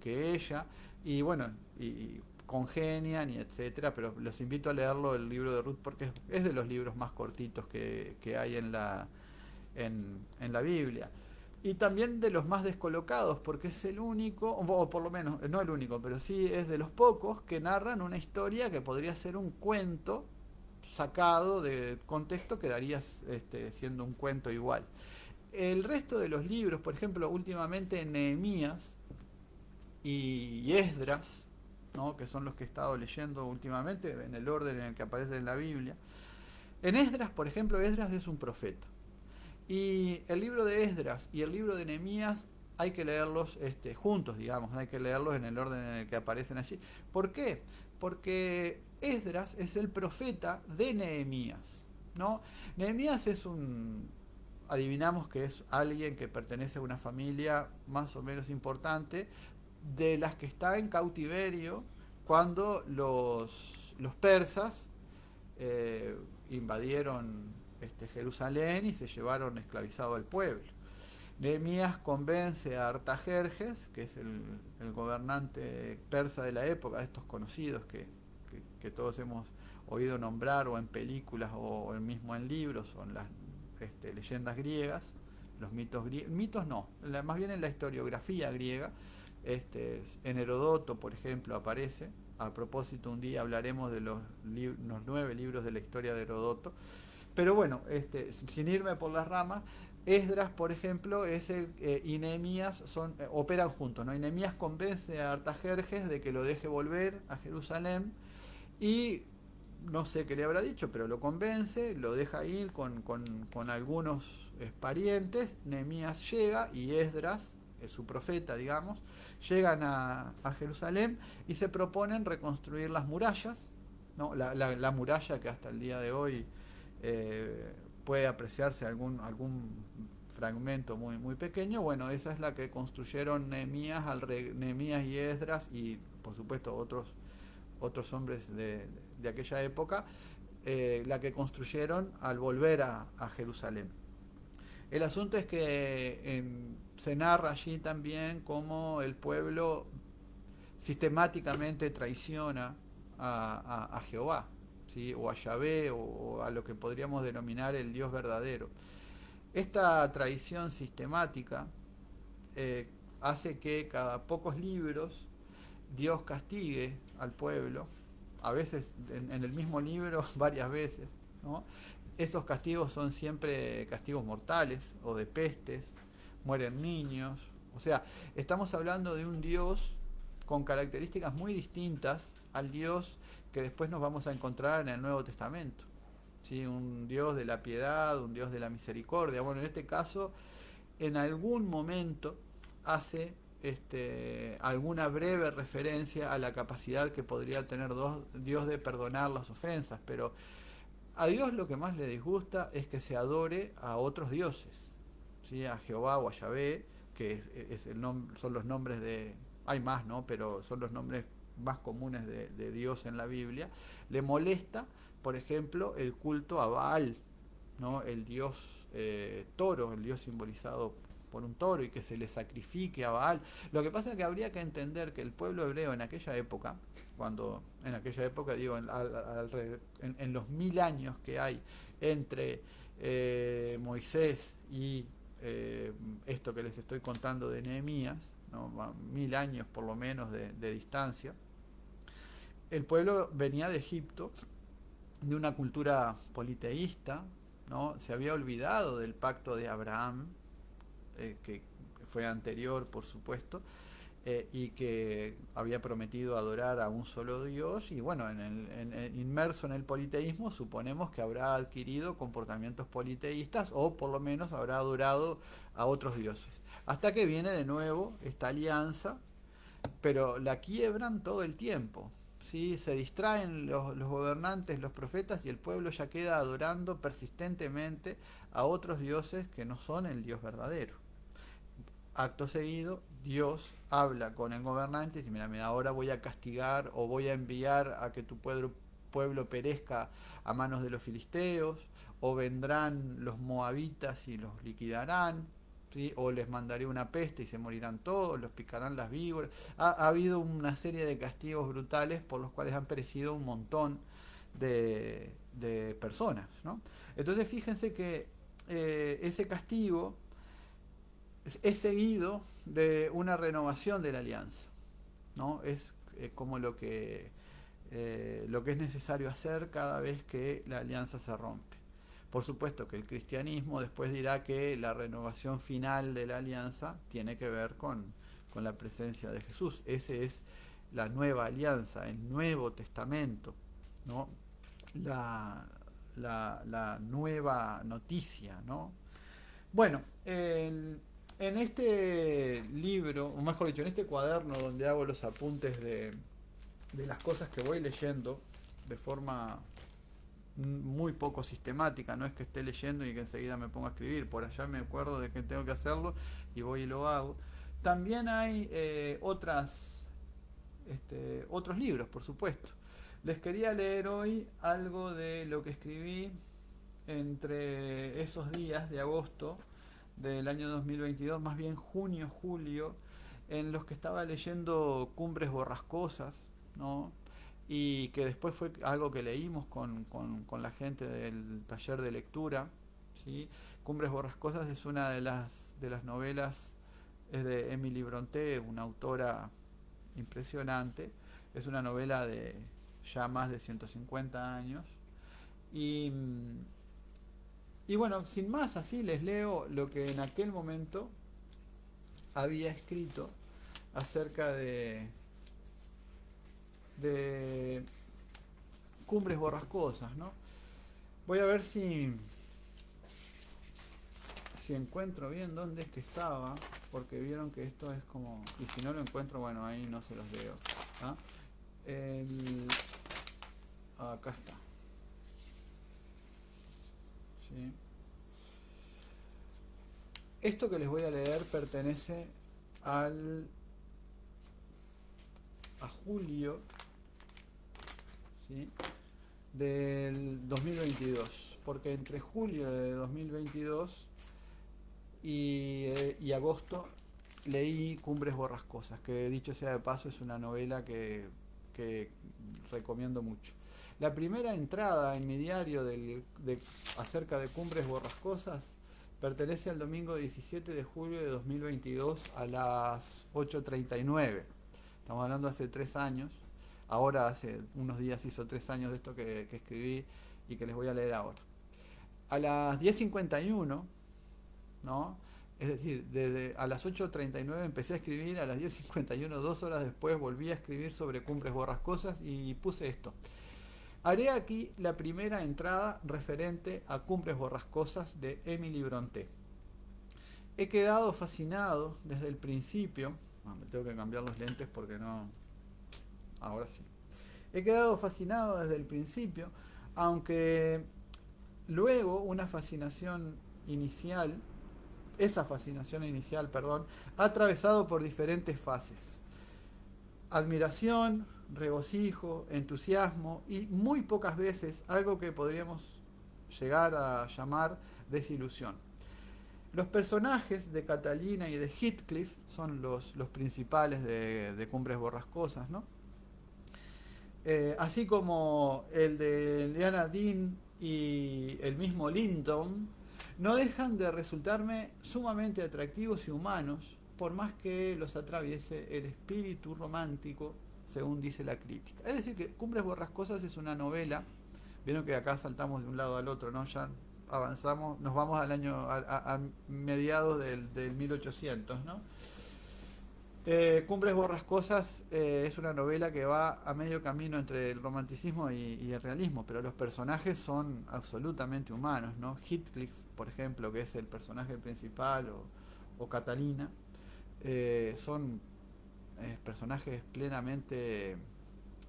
que ella, y bueno, y congenian y etcétera, pero los invito a leerlo el libro de Ruth porque es de los libros más cortitos que hay en la Biblia. y también de los más descolocados, porque es el único, o por lo menos, no el único, pero sí es de los pocos que narran una historia que podría ser un cuento sacado de contexto, quedaría siendo un cuento igual. El resto de los libros, por ejemplo, últimamente Nehemías y Esdras, ¿no? Que son los que he estado leyendo últimamente en el orden en el que aparece en la Biblia. En Esdras, por ejemplo, Esdras es un profeta. Y el libro de Esdras y el libro de Nehemías hay que leerlos juntos, digamos, hay que leerlos en el orden en el que aparecen allí. ¿Por qué? Porque Esdras es el profeta de Nehemías, ¿no? Nehemías es adivinamos que es alguien que pertenece a una familia más o menos importante, de las que está en cautiverio cuando los persas eh, invadieron Jerusalén y se llevaron esclavizado al pueblo. Nehemías convence a Artajerjes, que es el gobernante persa de la época, estos conocidos que todos hemos oído nombrar o en películas o mismo en libros o en las leyendas griegas, los mitos griegos, mitos no, más bien en la historiografía griega, en Herodoto, por ejemplo, aparece. A propósito, un día hablaremos de los 9 libros de la historia de Herodoto. Pero bueno, sin irme por las ramas, Esdras, por ejemplo, y Nehemías operan juntos, ¿no? Y Nehemías convence a Artajerjes de que lo deje volver a Jerusalén y no sé qué le habrá dicho, pero lo convence, lo deja ir con algunos parientes. Nehemías llega y Esdras, su profeta, digamos, llegan a Jerusalén y se proponen reconstruir las murallas, ¿no? La muralla que hasta el día de hoy eh, puede apreciarse algún fragmento muy pequeño. Bueno, esa es la que construyeron Nehemías y Esdras y por supuesto otros hombres de aquella época, la que construyeron al volver a Jerusalén. El asunto es que se narra allí también cómo el pueblo sistemáticamente traiciona a Jehová, ¿sí? O a Yahvé, o a lo que podríamos denominar el Dios verdadero. Esta traición sistemática eh, hace que cada pocos libros Dios castigue al pueblo, a veces en el mismo libro varias veces, ¿no? Esos castigos son siempre castigos mortales o de pestes, mueren niños, o sea, estamos hablando de un Dios con características muy distintas al Dios que después nos vamos a encontrar en el Nuevo Testamento. ¿Sí? Un Dios de la piedad, un Dios de la misericordia. Bueno, en este caso, en algún momento hace alguna breve referencia a la capacidad que podría tener Dios de perdonar las ofensas, pero a Dios lo que más le disgusta es que se adore a otros dioses, ¿sí? A Jehová o a Yahvé, que son los nombres de... Hay más, ¿no? Pero son los nombres más comunes de Dios en la Biblia. Le molesta, por ejemplo, el culto a Baal, ¿no? El dios toro, el dios simbolizado por un toro y que se le sacrifique a Baal. Lo que pasa es que habría que entender que el pueblo hebreo en aquella época, en aquella época digo, en los 1000 años que hay entre Moisés y esto que les estoy contando de Nehemías, ¿no? 1000 años por lo menos de distancia, el pueblo venía de Egipto, de una cultura politeísta, ¿no? Se había olvidado del pacto de Abraham, que fue anterior, por supuesto, y que había prometido adorar a un solo Dios, y bueno, inmerso en el politeísmo, suponemos que habrá adquirido comportamientos politeístas, o por lo menos habrá adorado a otros dioses. Hasta que viene de nuevo esta alianza, pero la quiebran todo el tiempo. ¿Sí? Se distraen los gobernantes, los profetas, y el pueblo ya queda adorando persistentemente a otros dioses que no son el Dios verdadero. Acto seguido, Dios habla con el gobernante y dice, mira, ahora voy a castigar o voy a enviar a que tu pueblo perezca a manos de los filisteos, o vendrán los moabitas y los liquidarán, ¿sí? O les mandaré una peste y se morirán todos, los picarán las víboras. Ha habido una serie de castigos brutales por los cuales han perecido un montón de personas, ¿no? Entonces fíjense que ese castigo es seguido de una renovación de la alianza, ¿no? Es como lo que es necesario hacer cada vez que la alianza se rompe. Por supuesto que el cristianismo después dirá que la renovación final de la alianza tiene que ver con la presencia de Jesús. Ese es la nueva alianza, el Nuevo Testamento, ¿no? La, la nueva noticia, ¿no? Bueno, en este libro, o mejor dicho, en este cuaderno donde hago los apuntes de las cosas que voy leyendo de forma muy poco sistemática, no es que esté leyendo y que enseguida me ponga a escribir, por allá me acuerdo de que tengo que hacerlo y voy y lo hago. También hay otros libros, por supuesto. Les quería leer hoy algo de lo que escribí entre esos días de agosto del año 2022, más bien junio, julio, en los que estaba leyendo Cumbres Borrascosas, ¿no? Y que después fue algo que leímos con la gente del taller de lectura, ¿sí? Cumbres Borrascosas es una de las novelas, es de Emily Brontë, una autora impresionante, es una novela de ya más de 150 años, y, y bueno, sin más, así les leo lo que en aquel momento había escrito acerca de Cumbres Borrascosas, ¿no? Voy a ver si encuentro bien dónde es que estaba, porque vieron que esto es como, y si no lo encuentro, bueno, ahí no se los leo. ¿Ah? El, acá está. ¿Sí? Esto que les voy a leer pertenece al a julio, ¿sí? Del 2022, porque entre julio de 2022 y agosto leí Cumbres Borrascosas, que dicho sea de paso es una novela que recomiendo mucho. La primera entrada en mi diario acerca de Cumbres Borrascosas pertenece al domingo 17 de julio de 2022 a las 8:39. Estamos hablando hace 3 años. Ahora hace unos días hizo 3 años de esto que escribí y que les voy a leer ahora. A las 10:51, ¿no? Es decir, desde a las 8:39 empecé a escribir, a las 10:51, 2 horas después, volví a escribir sobre Cumbres Borrascosas y puse esto. Haré aquí la primera entrada referente a Cumbres Borrascosas de Emily Brontë. He quedado fascinado desde el principio. Me tengo que cambiar los lentes porque no. Ahora sí. He quedado fascinado desde el principio, aunque luego esa fascinación inicial, perdón, ha atravesado por diferentes fases. Admiración, regocijo, entusiasmo y muy pocas veces algo que podríamos llegar a llamar desilusión. Los personajes de Catalina y de Heathcliff son los principales de Cumbres Borrascosas, ¿no? Así como el de Leanna Dean y el mismo Linton, no dejan de resultarme sumamente atractivos y humanos, por más que los atraviese el espíritu romántico, según dice la crítica. Es decir, que Cumbres Borrascosas es una novela, vieron que acá saltamos de un lado al otro, ¿no? Ya avanzamos, nos vamos al año, a mediados del 1800, ¿no? Cumbres Borrascosas es una novela que va a medio camino entre el romanticismo y el realismo, pero los personajes son absolutamente humanos, ¿no? Heathcliff, por ejemplo, que es el personaje principal, o Catalina, son personajes plenamente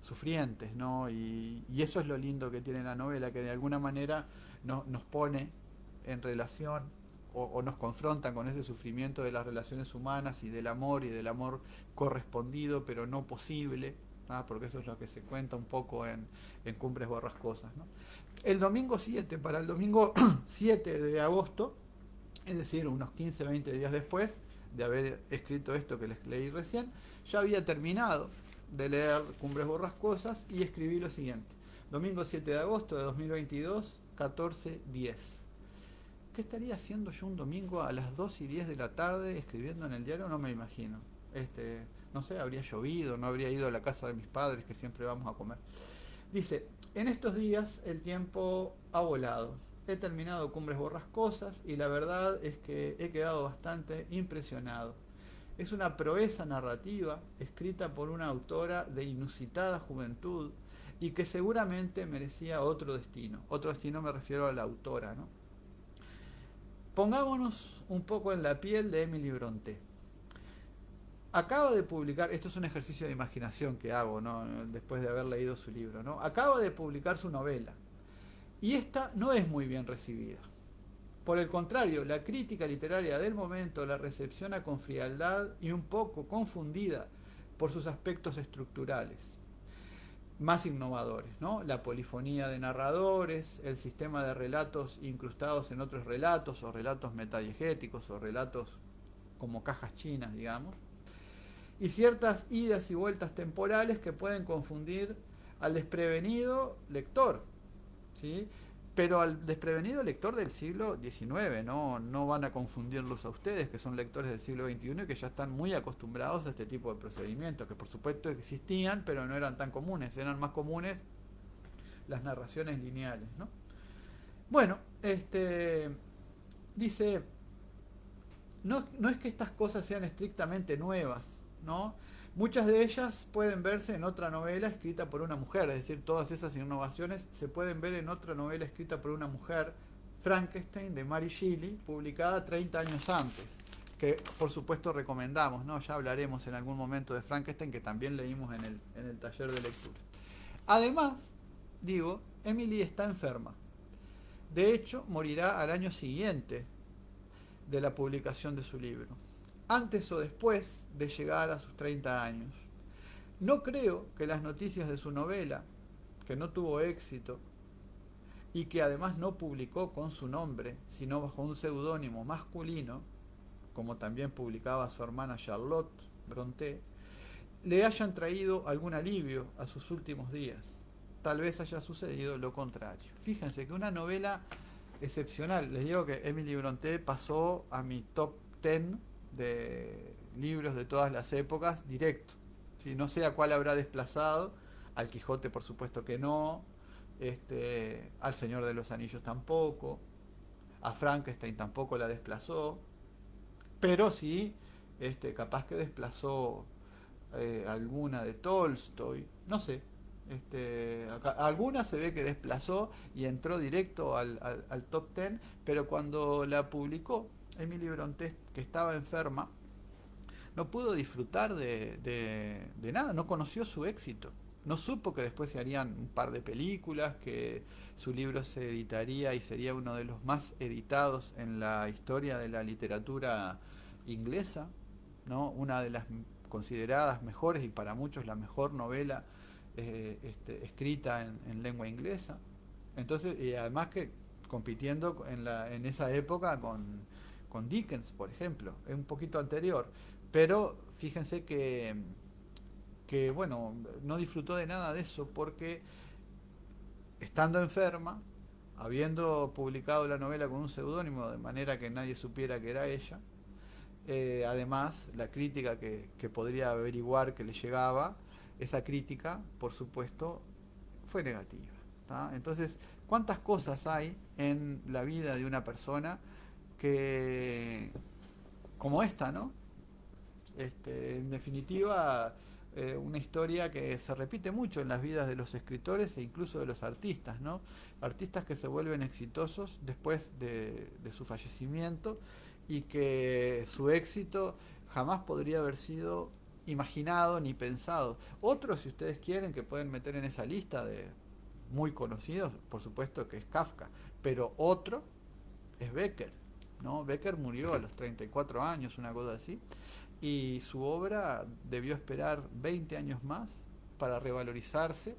sufrientes, ¿no? Y eso es lo lindo que tiene la novela, que de alguna manera nos pone en relación o nos confrontan con ese sufrimiento de las relaciones humanas y del amor correspondido pero no posible, ¿ah? Porque eso es lo que se cuenta un poco en Cumbres Borrascosas, ¿no? Para el domingo 7 de agosto, es decir, unos 15, 20 días después de haber escrito esto que les leí recién, ya había terminado de leer Cumbres Borrascosas y escribí lo siguiente. Domingo 7 de agosto de 2022, 14:10. ¿Qué estaría haciendo yo un domingo a las 2:10 de la tarde escribiendo en el diario? No me imagino. No sé, habría llovido, no habría ido a la casa de mis padres, que siempre vamos a comer. Dice, en estos días el tiempo ha volado. He terminado Cumbres Borrascosas y la verdad es que he quedado bastante impresionado. Es una proeza narrativa escrita por una autora de inusitada juventud y que seguramente merecía otro destino. Otro destino me refiero a la autora, ¿no? Pongámonos un poco en la piel de Emily Brontë. Acaba de publicar, esto es un ejercicio de imaginación que hago, ¿no? Después de haber leído su libro, ¿no? Acaba de publicar su novela y esta no es muy bien recibida. Por el contrario, la crítica literaria del momento la recepciona con frialdad y un poco confundida por sus aspectos estructurales más innovadores, ¿no? La polifonía de narradores, el sistema de relatos incrustados en otros relatos, o relatos metadiegéticos, o relatos como cajas chinas, digamos, y ciertas idas y vueltas temporales que pueden confundir al desprevenido lector, ¿sí? Pero al desprevenido lector del siglo XIX, no van a confundirlos a ustedes, que son lectores del siglo XXI y que ya están muy acostumbrados a este tipo de procedimientos, que por supuesto existían, pero no eran tan comunes, eran más comunes las narraciones lineales, ¿no? Bueno, dice, no es que estas cosas sean estrictamente nuevas, ¿no? Muchas de ellas pueden verse en otra novela escrita por una mujer, es decir, todas esas innovaciones se pueden ver en otra novela escrita por una mujer, Frankenstein, de Mary Shelley, publicada 30 años antes, que por supuesto recomendamos, ¿no? Ya hablaremos en algún momento de Frankenstein, que también leímos en el taller de lectura. Además, digo, Emily está enferma. De hecho, morirá al año siguiente de la publicación de su libro, antes o después de llegar a sus 30 años. No creo que las noticias de su novela, que no tuvo éxito y que además no publicó con su nombre, sino bajo un seudónimo masculino, como también publicaba su hermana Charlotte Brontë, le hayan traído algún alivio a sus últimos días. Tal vez haya sucedido lo contrario. Fíjense que una novela excepcional. Les digo que Emily Brontë pasó a mi top 10 de libros de todas las épocas directo. ¿Sí? No sé a cuál habrá desplazado. Al Quijote por supuesto que no. Al Señor de los Anillos tampoco. A Frankenstein tampoco la desplazó. Pero sí, capaz que desplazó alguna de Tolstoy. No sé. Alguna se ve que desplazó y entró directo al top 10, pero cuando la publicó Emily Brontë, que estaba enferma, no pudo disfrutar de nada, no conoció su éxito, no supo que después se harían un par de películas, que su libro se editaría y sería uno de los más editados en la historia de la literatura inglesa, ¿no? Una de las consideradas mejores y para muchos la mejor novela escrita en lengua inglesa. Entonces, y además que compitiendo en esa época con Dickens, por ejemplo, es un poquito anterior. Pero fíjense que, bueno, no disfrutó de nada de eso porque estando enferma, habiendo publicado la novela con un seudónimo de manera que nadie supiera que era ella, además la crítica que podría averiguar que le llegaba, esa crítica, por supuesto, fue negativa. ¿tá? Entonces, ¿cuántas cosas hay en la vida de una persona que, como esta, ¿no? En definitiva, una historia que se repite mucho en las vidas de los escritores e incluso de los artistas, ¿no? Artistas que se vuelven exitosos después de su fallecimiento y que su éxito jamás podría haber sido imaginado ni pensado. Otros, si ustedes quieren, que pueden meter en esa lista de muy conocidos, por supuesto que es Kafka, pero otro es Becker, ¿no? Becker murió a los 34 años, una cosa así, y su obra debió esperar 20 años más para revalorizarse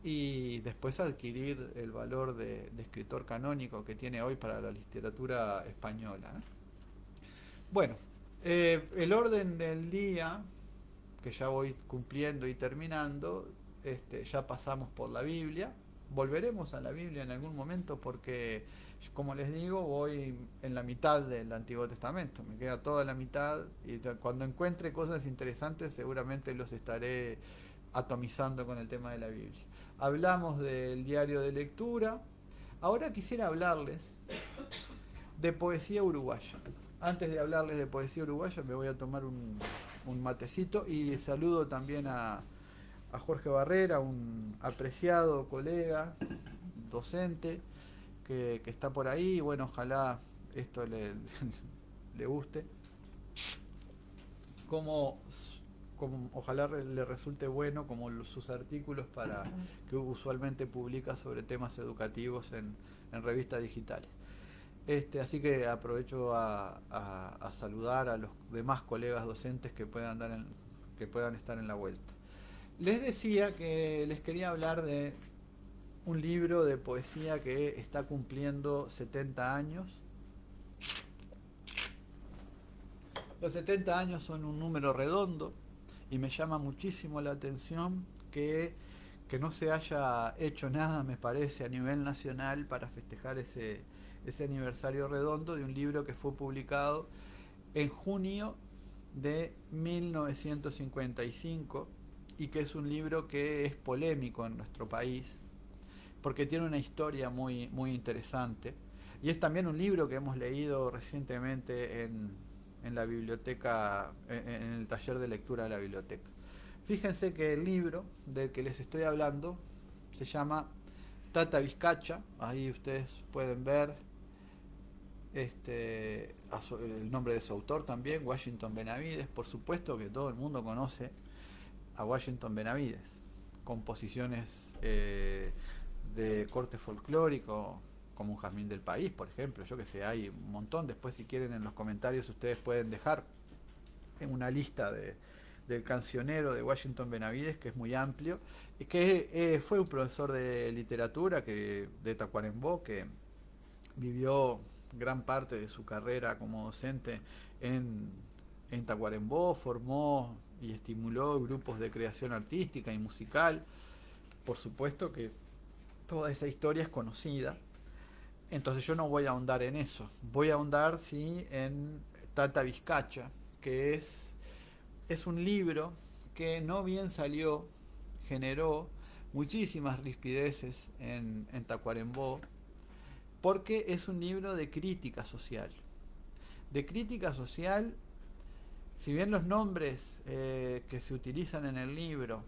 y después adquirir el valor de escritor canónico que tiene hoy para la literatura española, ¿no? Bueno, el orden del día, que ya voy cumpliendo y terminando, ya pasamos por la Biblia, volveremos a la Biblia en algún momento porque, como les digo, voy en la mitad del Antiguo Testamento. Me queda toda la mitad y cuando encuentre cosas interesantes seguramente los estaré atomizando con el tema de la Biblia. Hablamos del diario de lectura. Ahora quisiera hablarles de poesía uruguaya. Antes de hablarles de poesía uruguaya me voy a tomar un matecito y saludo también a Jorge Barrera, un apreciado colega, docente, que está por ahí. Bueno, ojalá esto le guste. Como, como ojalá le resulte bueno como sus artículos para que usualmente publica sobre temas educativos en revistas digitales. Así que aprovecho a saludar a los demás colegas docentes que puedan estar en la vuelta. Les decía que les quería hablar de un libro de poesía que está cumpliendo 70 años. Los 70 años son un número redondo y me llama muchísimo la atención que no se haya hecho nada, me parece, a nivel nacional para festejar ese aniversario redondo de un libro que fue publicado en junio de 1955 y que es un libro que es polémico en nuestro país porque tiene una historia muy interesante y es también un libro que hemos leído recientemente en la biblioteca, en el taller de lectura de la biblioteca. Fíjense que el libro del que les estoy hablando se llama Tata Vizcacha, ahí ustedes pueden ver el nombre de su autor también, Washington Benavides. Por supuesto que todo el mundo conoce a Washington Benavides, composiciones de corte folclórico, como un jazmín del país, por ejemplo. Yo que sé, hay un montón. Después, si quieren, en los comentarios ustedes pueden dejar en una lista del cancionero de Washington Benavides, que es muy amplio, y que fue un profesor de literatura de Tacuarembó, que vivió gran parte de su carrera como docente en, en Tacuarembó, formó y estimuló grupos de creación artística y musical. Por supuesto que toda esa historia es conocida, entonces yo no voy a ahondar en eso. Voy a ahondar, sí, en Tata Vizcacha, que es un libro que no bien salió, generó muchísimas rispideces en Tacuarembó, porque es un libro de crítica social. De crítica social, si bien los nombres que se utilizan en el libro,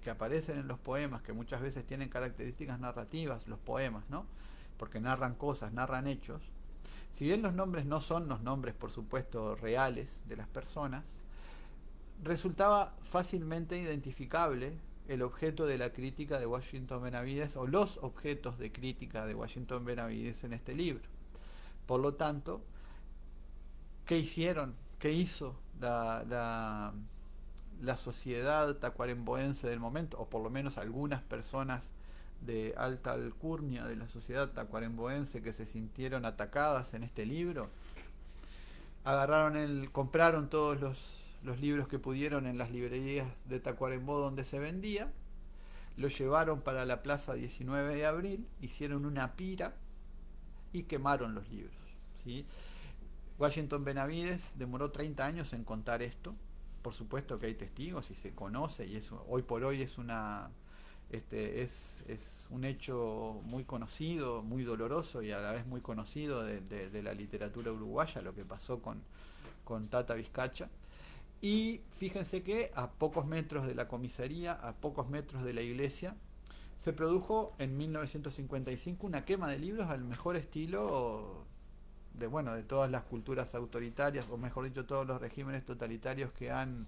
que aparecen en los poemas, que muchas veces tienen características narrativas, los poemas, ¿no? Porque narran cosas, narran hechos. Si bien los nombres no son los nombres, por supuesto, reales de las personas, resultaba fácilmente identificable el objeto de la crítica de Washington Benavides o los objetos de crítica de Washington Benavides en este libro. Por lo tanto, ¿qué hicieron? ¿Qué hizo la sociedad tacuaremboense del momento? O por lo menos algunas personas de alta alcurnia de la sociedad tacuaremboense que se sintieron atacadas en este libro. Compraron todos los libros que pudieron en las librerías de Tacuarembó donde se vendía, lo llevaron para la plaza 19 de abril, hicieron una pira y quemaron los libros, ¿sí? Washington Benavides demoró 30 años en contar esto. Por supuesto que hay testigos y se conoce y eso hoy por hoy es un hecho muy conocido, muy doloroso y a la vez muy conocido de la literatura uruguaya, lo que pasó con Tata Vizcacha. Y fíjense que a pocos metros de la comisaría, a pocos metros de la iglesia, se produjo en 1955 una quema de libros al mejor estilo de todas las culturas autoritarias, o mejor dicho, todos los regímenes totalitarios que han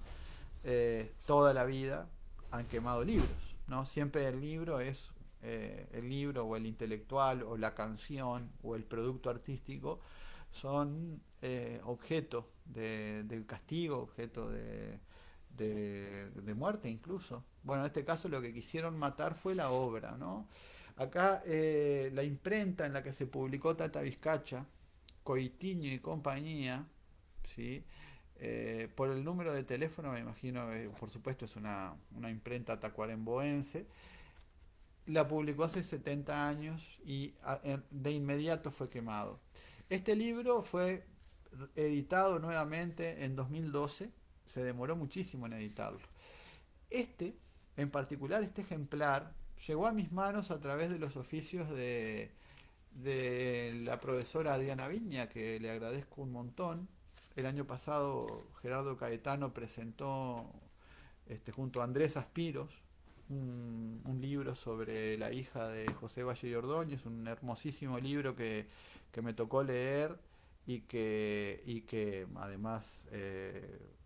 toda la vida han quemado libros, ¿no? Siempre el libro es el libro o el intelectual o la canción o el producto artístico son objeto del castigo, objeto de muerte incluso. Bueno, en este caso lo que quisieron matar fue la obra, ¿no? Acá la imprenta en la que se publicó Tata Vizcacha, Coitiño y compañía, ¿sí? Por el número de teléfono me imagino, por supuesto es una imprenta tacuaremboense. la publicó hace 70 años y de inmediato fue quemado. Este libro fue editado nuevamente en 2012, se demoró muchísimo en editarlo. Este, en particular, este ejemplar, llegó a mis manos a través de los oficios de la profesora Adriana Viña, que le agradezco un montón. El año pasado Gerardo Caetano presentó junto a Andrés Aspiros un libro sobre la hija de José Valle y Ordóñez, un hermosísimo libro que me tocó leer y que además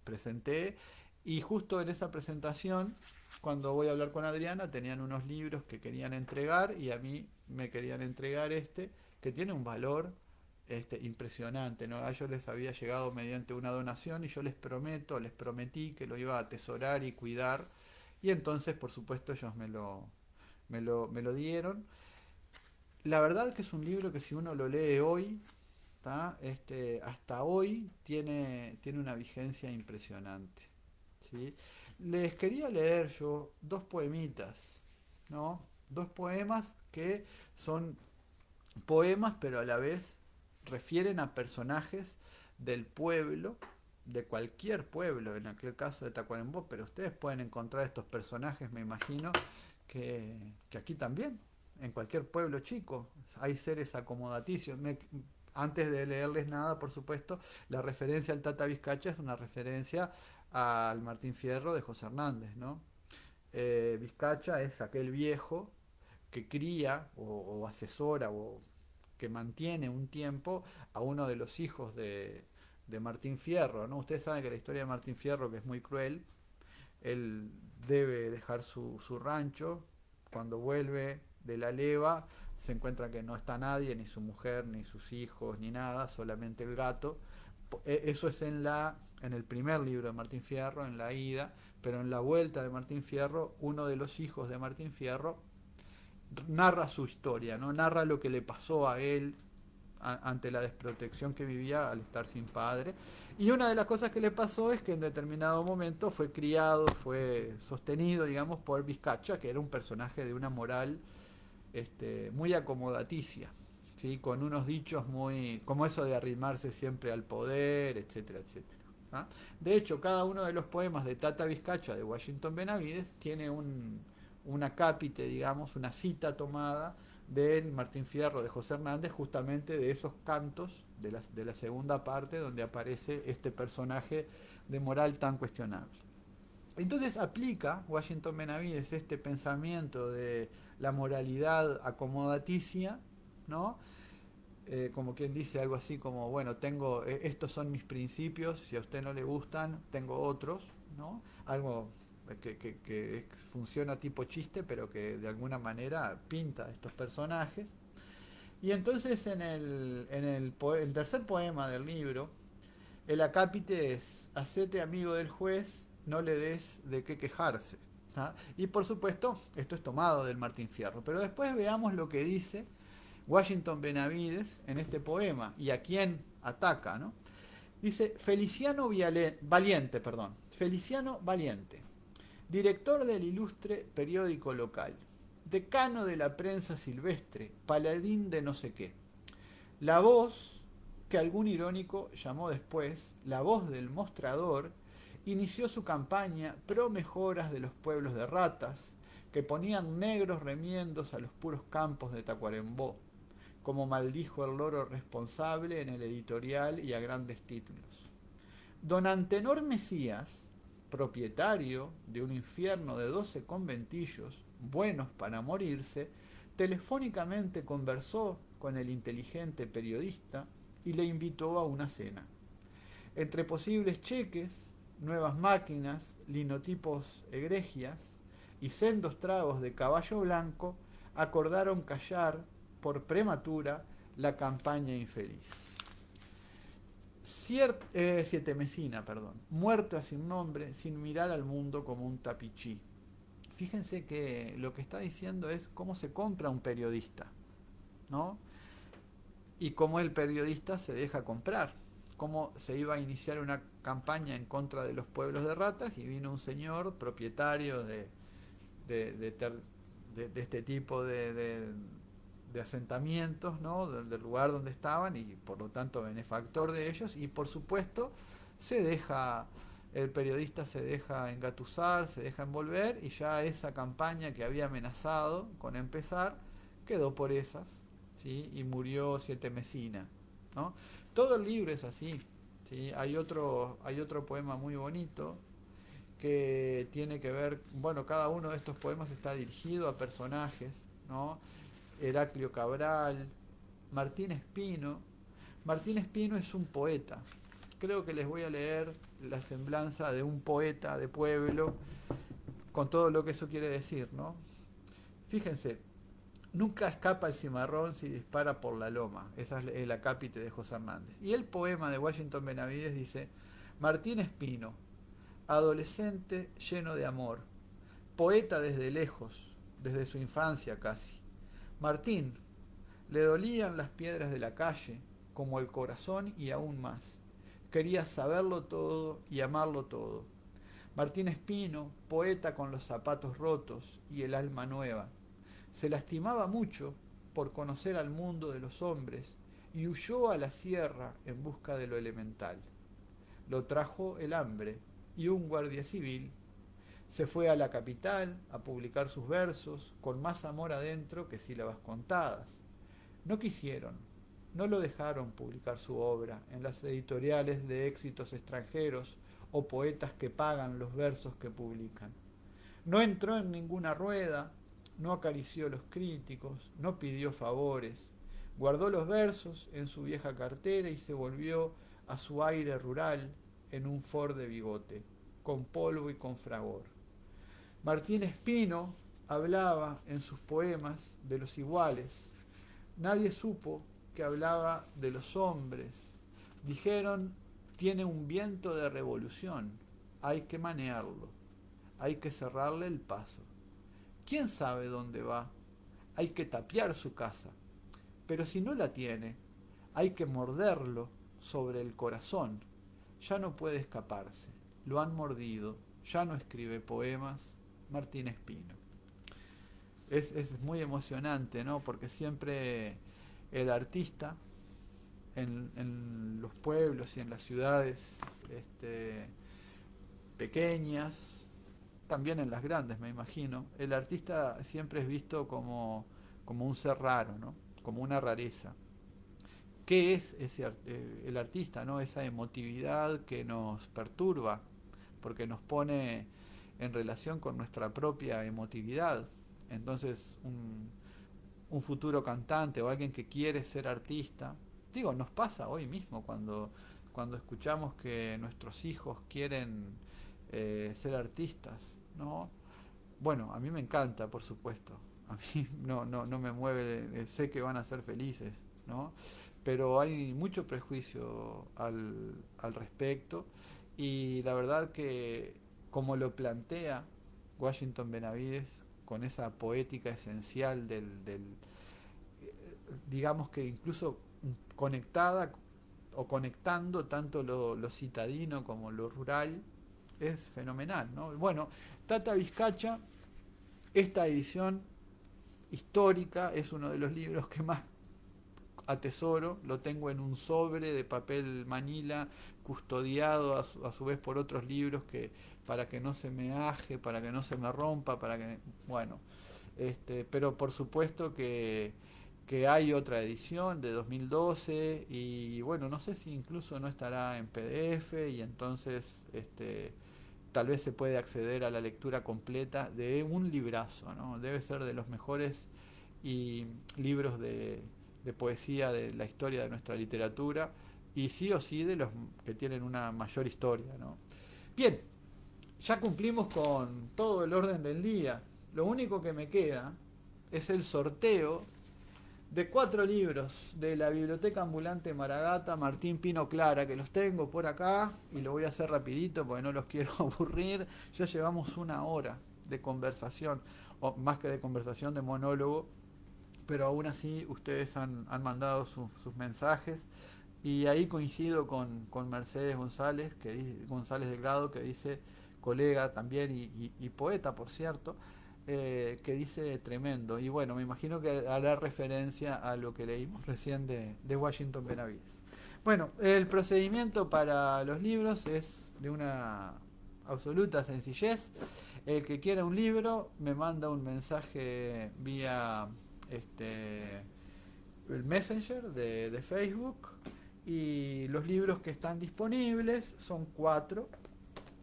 presenté. Y justo en esa presentación, cuando voy a hablar con Adriana, tenían unos libros que querían entregar y a mí me querían entregar que tiene un valor impresionante, ¿no? A ellos les había llegado mediante una donación y yo les prometí que lo iba a atesorar y cuidar. Y entonces, por supuesto, ellos me lo dieron. La verdad que es un libro que si uno lo lee hoy, ¿tá? Hasta hoy tiene una vigencia impresionante. ¿Sí? Les quería leer yo dos poemitas, ¿no? Dos poemas que son poemas, pero a la vez refieren a personajes del pueblo, de cualquier pueblo, en aquel caso de Tacuarembó, pero ustedes pueden encontrar estos personajes, me imagino, que aquí también, en cualquier pueblo chico, hay seres acomodaticios. Antes de leerles nada, por supuesto, la referencia al Tata Vizcacha es una referencia al Martín Fierro de José Hernández, ¿no? Vizcacha es aquel viejo que cría o asesora o que mantiene un tiempo a uno de los hijos de Martín Fierro, ¿no? Ustedes saben que la historia de Martín Fierro, que es muy cruel, él debe dejar su rancho, cuando vuelve de la leva se encuentra que no está nadie, ni su mujer, ni sus hijos, ni nada, solamente el gato. Eso es en el primer libro de Martín Fierro, en la ida, pero en la vuelta de Martín Fierro, uno de los hijos de Martín Fierro narra su historia, ¿no? Narra lo que le pasó a él ante la desprotección que vivía al estar sin padre. Y una de las cosas que le pasó es que en determinado momento fue criado, fue sostenido, digamos, por Vizcacha, que era un personaje de una moral muy acomodaticia, ¿sí? Con unos dichos muy, como eso de arrimarse siempre al poder, etcétera, etcétera. ¿Ah? De hecho, cada uno de los poemas de Tata Vizcacha de Washington Benavides tiene un acápite, digamos, una cita tomada del Martín Fierro de José Hernández, justamente de esos cantos de la segunda parte donde aparece este personaje de moral tan cuestionable. Entonces aplica Washington Benavides este pensamiento de la moralidad acomodaticia, ¿no? Como quien dice algo así como, bueno, estos son mis principios, si a usted no le gustan, tengo otros, ¿no? Algo que funciona tipo chiste, pero que de alguna manera pinta estos personajes. Y entonces el tercer poema del libro, el acápite es: hacete amigo del juez, no le des de qué quejarse. ¿Ah? Y por supuesto, esto es tomado del Martín Fierro. Pero después veamos lo que dice Washington Benavides en este poema y a quién ataca, ¿no? Dice: Feliciano Valiente, director del ilustre periódico local, decano de la prensa silvestre, paladín de no sé qué. La voz, que algún irónico llamó después la voz del mostrador, inició su campaña pro mejoras de los pueblos de ratas, que ponían negros remiendos a los puros campos de Tacuarembó, como maldijo el loro responsable en el editorial y a grandes títulos. Don Antenor Mesías, propietario de un infierno de 12 conventillos, buenos para morirse, telefónicamente conversó con el inteligente periodista y le invitó a una cena. Entre posibles cheques, nuevas máquinas, linotipos egregias y sendos tragos de caballo blanco, acordaron callar por prematura la campaña infeliz. Sietemesina, muerta sin nombre, sin mirar al mundo como un tapichí. Fíjense que lo que está diciendo es cómo se compra un periodista, ¿no? Y cómo el periodista se deja comprar. Cómo se iba a iniciar una campaña en contra de los pueblos de ratas y vino un señor propietario de de este tipo de asentamientos, ¿no? Del lugar donde estaban y por lo tanto benefactor de ellos y por supuesto se deja, el periodista se deja engatusar, se deja envolver y ya esa campaña que había amenazado con empezar quedó por esas, ¿sí? Y murió Siete Mesina, ¿no? Todo el libro es así, ¿sí? Hay otro poema muy bonito que tiene que ver, bueno, cada uno de estos poemas está dirigido a personajes, ¿no? Heraclio Cabral, Martín Espino. Martín Espino es un poeta. Creo que les voy a leer la semblanza de un poeta de pueblo con todo lo que eso quiere decir, ¿no? Fíjense, nunca escapa el cimarrón si dispara por la loma. Esa es el acápite de José Hernández. Y el poema de Washington Benavides dice, Martín Espino, adolescente lleno de amor, poeta desde lejos, desde su infancia casi. Martín, le dolían las piedras de la calle, como el corazón y aún más. Quería saberlo todo y amarlo todo. Martín Espino, poeta con los zapatos rotos y el alma nueva, se lastimaba mucho por conocer al mundo de los hombres y huyó a la sierra en busca de lo elemental. Lo trajo el hambre y un guardia civil. Se fue a la capital a publicar sus versos con más amor adentro que sílabas contadas. No quisieron, no lo dejaron publicar su obra en las editoriales de éxitos extranjeros o poetas que pagan los versos que publican. No entró en ninguna rueda, no acarició a los críticos, no pidió favores, guardó los versos en su vieja cartera y se volvió a su aire rural en un Ford de bigote, con polvo y con fragor. Martín Espino hablaba en sus poemas de los iguales. Nadie supo que hablaba de los hombres. Dijeron, tiene un viento de revolución, hay que manearlo, hay que cerrarle el paso. ¿Quién sabe dónde va? Hay que tapiar su casa. Pero si no la tiene, hay que morderlo sobre el corazón. Ya no puede escaparse. Lo han mordido. Ya no escribe poemas. Martín Espino. Es muy emocionante, ¿no? Porque siempre el artista en los pueblos y en las ciudades pequeñas, también en las grandes me imagino, el artista siempre es visto como un ser raro, ¿no? Como una rareza. ¿Qué es el artista, ¿no? Esa emotividad que nos perturba, porque nos pone en relación con nuestra propia emotividad. Entonces, un futuro cantante o alguien que quiere ser artista, digo, nos pasa hoy mismo cuando escuchamos que nuestros hijos quieren ser artistas, ¿no? Bueno, a mí me encanta, por supuesto. A mí no me mueve, sé que van a ser felices, ¿no? Pero hay mucho prejuicio al respecto y la verdad que como lo plantea Washington Benavides con esa poética esencial digamos que incluso conectada o conectando tanto lo citadino como lo rural, es fenomenal, ¿no? Bueno, Tata Vizcacha, esta edición histórica es uno de los libros que más atesoro, lo tengo en un sobre de papel manila, custodiado a su vez por otros libros que para que no se me aje, para que no se me rompa, para que, bueno, pero por supuesto que hay otra edición de 2012 y bueno, no sé si incluso no estará en PDF y entonces tal vez se puede acceder a la lectura completa de un librazo, ¿no? Debe ser de los mejores y libros de poesía de la historia de nuestra literatura y sí o sí de los que tienen una mayor historia, ¿no? Bien, ya cumplimos con todo el orden del día. Lo único que me queda es el sorteo de 4 libros de la Biblioteca Ambulante Maragata, Martín Pino Clara, que los tengo por acá y lo voy a hacer rapidito porque no los quiero aburrir. Ya llevamos una hora de conversación, o más que de conversación, de monólogo, pero aún así ustedes han mandado sus mensajes y ahí coincido con Mercedes González, González de Grado, que dice, colega también y poeta, por cierto, que dice tremendo. Y bueno, me imagino que hará referencia a lo que leímos recién de Washington Benavides. Bueno, el procedimiento para los libros es de una absoluta sencillez. El que quiera un libro me manda un mensaje vía este, el Messenger de Facebook, y los libros que están disponibles son cuatro.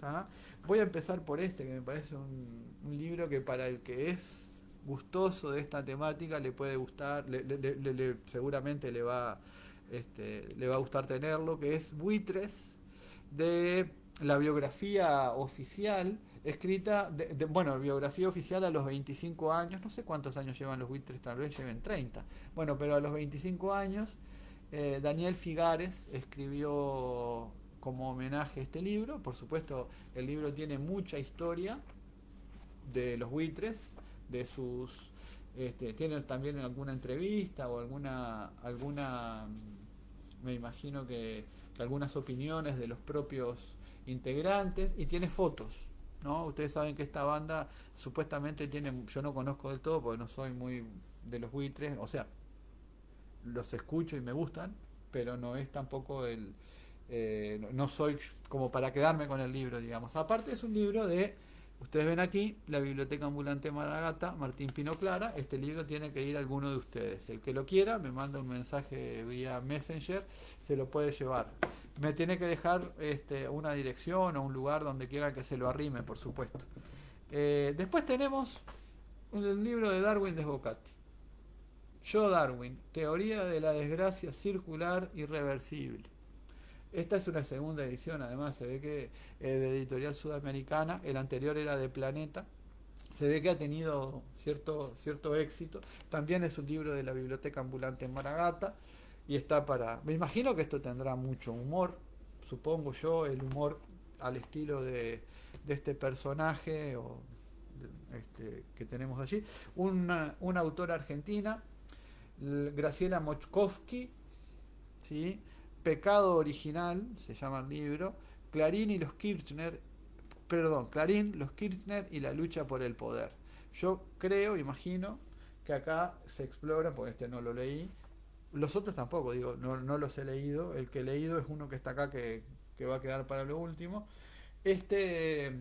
¿Tá? Voy a empezar por este, que me parece un libro que para el que es gustoso de esta temática le puede gustar, seguramente le va a gustar tenerlo, que es Buitres, de la biografía oficial, escrita, bueno, biografía oficial a los 25 años, no sé cuántos años llevan los Buitres, tal vez lleven 30, bueno, pero a los 25 años, Daniel Figares escribió como homenaje a este libro. Por supuesto, el libro tiene mucha historia de los buitres, de sus tiene también alguna entrevista o alguna me imagino que algunas opiniones de los propios integrantes, y tiene fotos, ¿no? Ustedes saben que esta banda supuestamente tiene, yo no conozco del todo porque no soy muy de los buitres, o sea, los escucho y me gustan, pero no es tampoco no soy como para quedarme con el libro, digamos. Aparte es un libro de, ustedes ven aquí, la Biblioteca Ambulante Maragata, Martín Pino Clara. Este libro tiene que ir a alguno de ustedes. El que lo quiera me manda un mensaje vía Messenger, se lo puede llevar. Me tiene que dejar una dirección o un lugar donde quiera que se lo arrime, por supuesto. Después tenemos el libro de Darwin Desbocati. Yo Darwin, Teoría de la desgracia circular irreversible. Esta es una segunda edición, además se ve que de editorial sudamericana, el anterior era de Planeta, se ve que ha tenido cierto éxito. También es un libro de la Biblioteca Ambulante en Maragata y está para... Me imagino que esto tendrá mucho humor, supongo yo, el humor al estilo de este personaje que tenemos allí. Una autora argentina, Graciela Mochkowski, ¿sí? Pecado original, se llama el libro, Clarín y los Kirchner, perdón, Clarín, los Kirchner y la lucha por el poder. Yo creo, imagino, que acá se explora, porque este no lo leí, los otros tampoco, digo, no los he leído, el que he leído es uno que está acá que va a quedar para lo último. Este,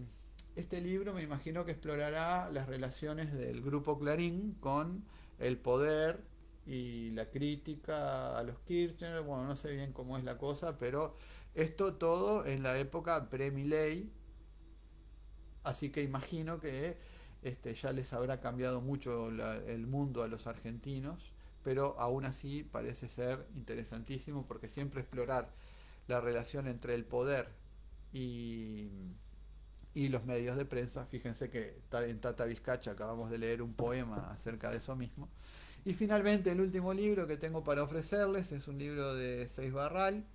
este libro me imagino que explorará las relaciones del grupo Clarín con el poder y la crítica a los Kirchner. Bueno, no sé bien cómo es la cosa, pero esto todo en la época pre-Milei, así que imagino que ya les habrá cambiado mucho el mundo a los argentinos, pero aún así parece ser interesantísimo porque siempre explorar la relación entre el poder y, y los medios de prensa. Fíjense que en Tata Vizcacha acabamos de leer un poema acerca de eso mismo. Y finalmente el último libro que tengo para ofrecerles es un libro de Seis Barral,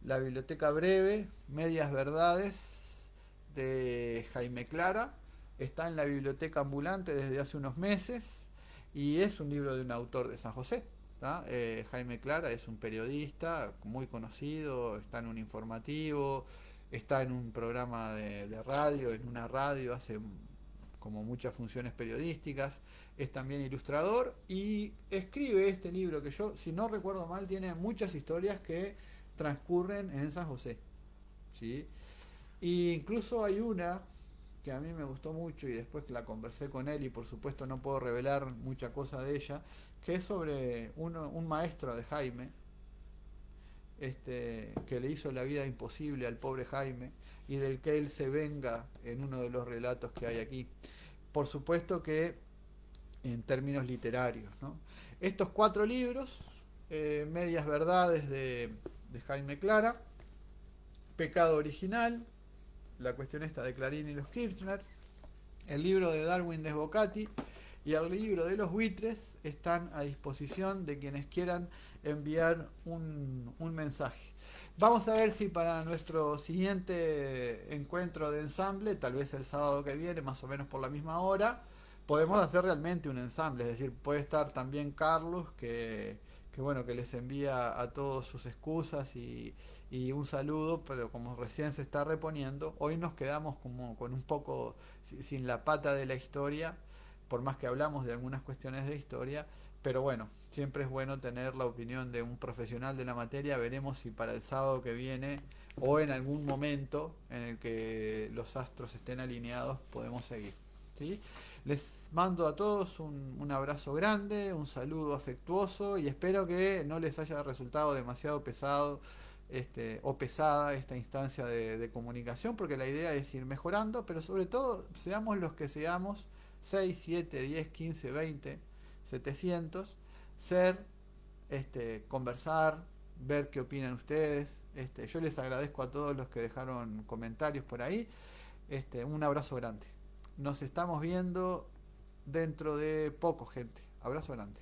La Biblioteca Breve, Medias Verdades, de Jaime Clara. Está en la Biblioteca Ambulante desde hace unos meses y es un libro de un autor de San José. Jaime Clara es un periodista muy conocido, está en un informativo, está en un programa de radio, en una radio, hace como muchas funciones periodísticas, es también ilustrador y escribe este libro que yo, si no recuerdo mal, tiene muchas historias que transcurren en San José, ¿sí? Y incluso hay una que a mí me gustó mucho y después que la conversé con él y por supuesto no puedo revelar mucha cosa de ella, que es sobre un maestro de Jaime, que le hizo la vida imposible al pobre Jaime y del que él se venga en uno de los relatos que hay aquí. Por supuesto que en términos literarios, ¿no? Estos cuatro libros, Medias Verdades de Jaime Clara, Pecado Original, la cuestión esta de Clarín y los Kirchner, el libro de Darwin Desbocati y el libro de los buitres están a disposición de quienes quieran enviar un mensaje. Vamos a ver si para nuestro siguiente encuentro de ensamble, tal vez el sábado que viene, más o menos por la misma hora, podemos hacer realmente un ensamble. Es decir, puede estar también Carlos, que bueno, que les envía a todos sus excusas y un saludo, pero como recién se está reponiendo, hoy nos quedamos como con un poco sin la pata de la historia, por más que hablamos de algunas cuestiones de historia, pero bueno, siempre es bueno tener la opinión de un profesional de la materia. Veremos si para el sábado que viene o en algún momento en el que los astros estén alineados podemos seguir. ¿Sí? Les mando a todos un abrazo grande, un saludo afectuoso y espero que no les haya resultado demasiado pesado o pesada esta instancia de comunicación, porque la idea es ir mejorando, pero sobre todo seamos los que seamos, 6 7 10 15 20 700 ser, conversar, ver qué opinan ustedes. Yo les agradezco a todos los que dejaron comentarios por ahí. Un abrazo grande. Nos estamos viendo dentro de poco, gente. Abrazo grande.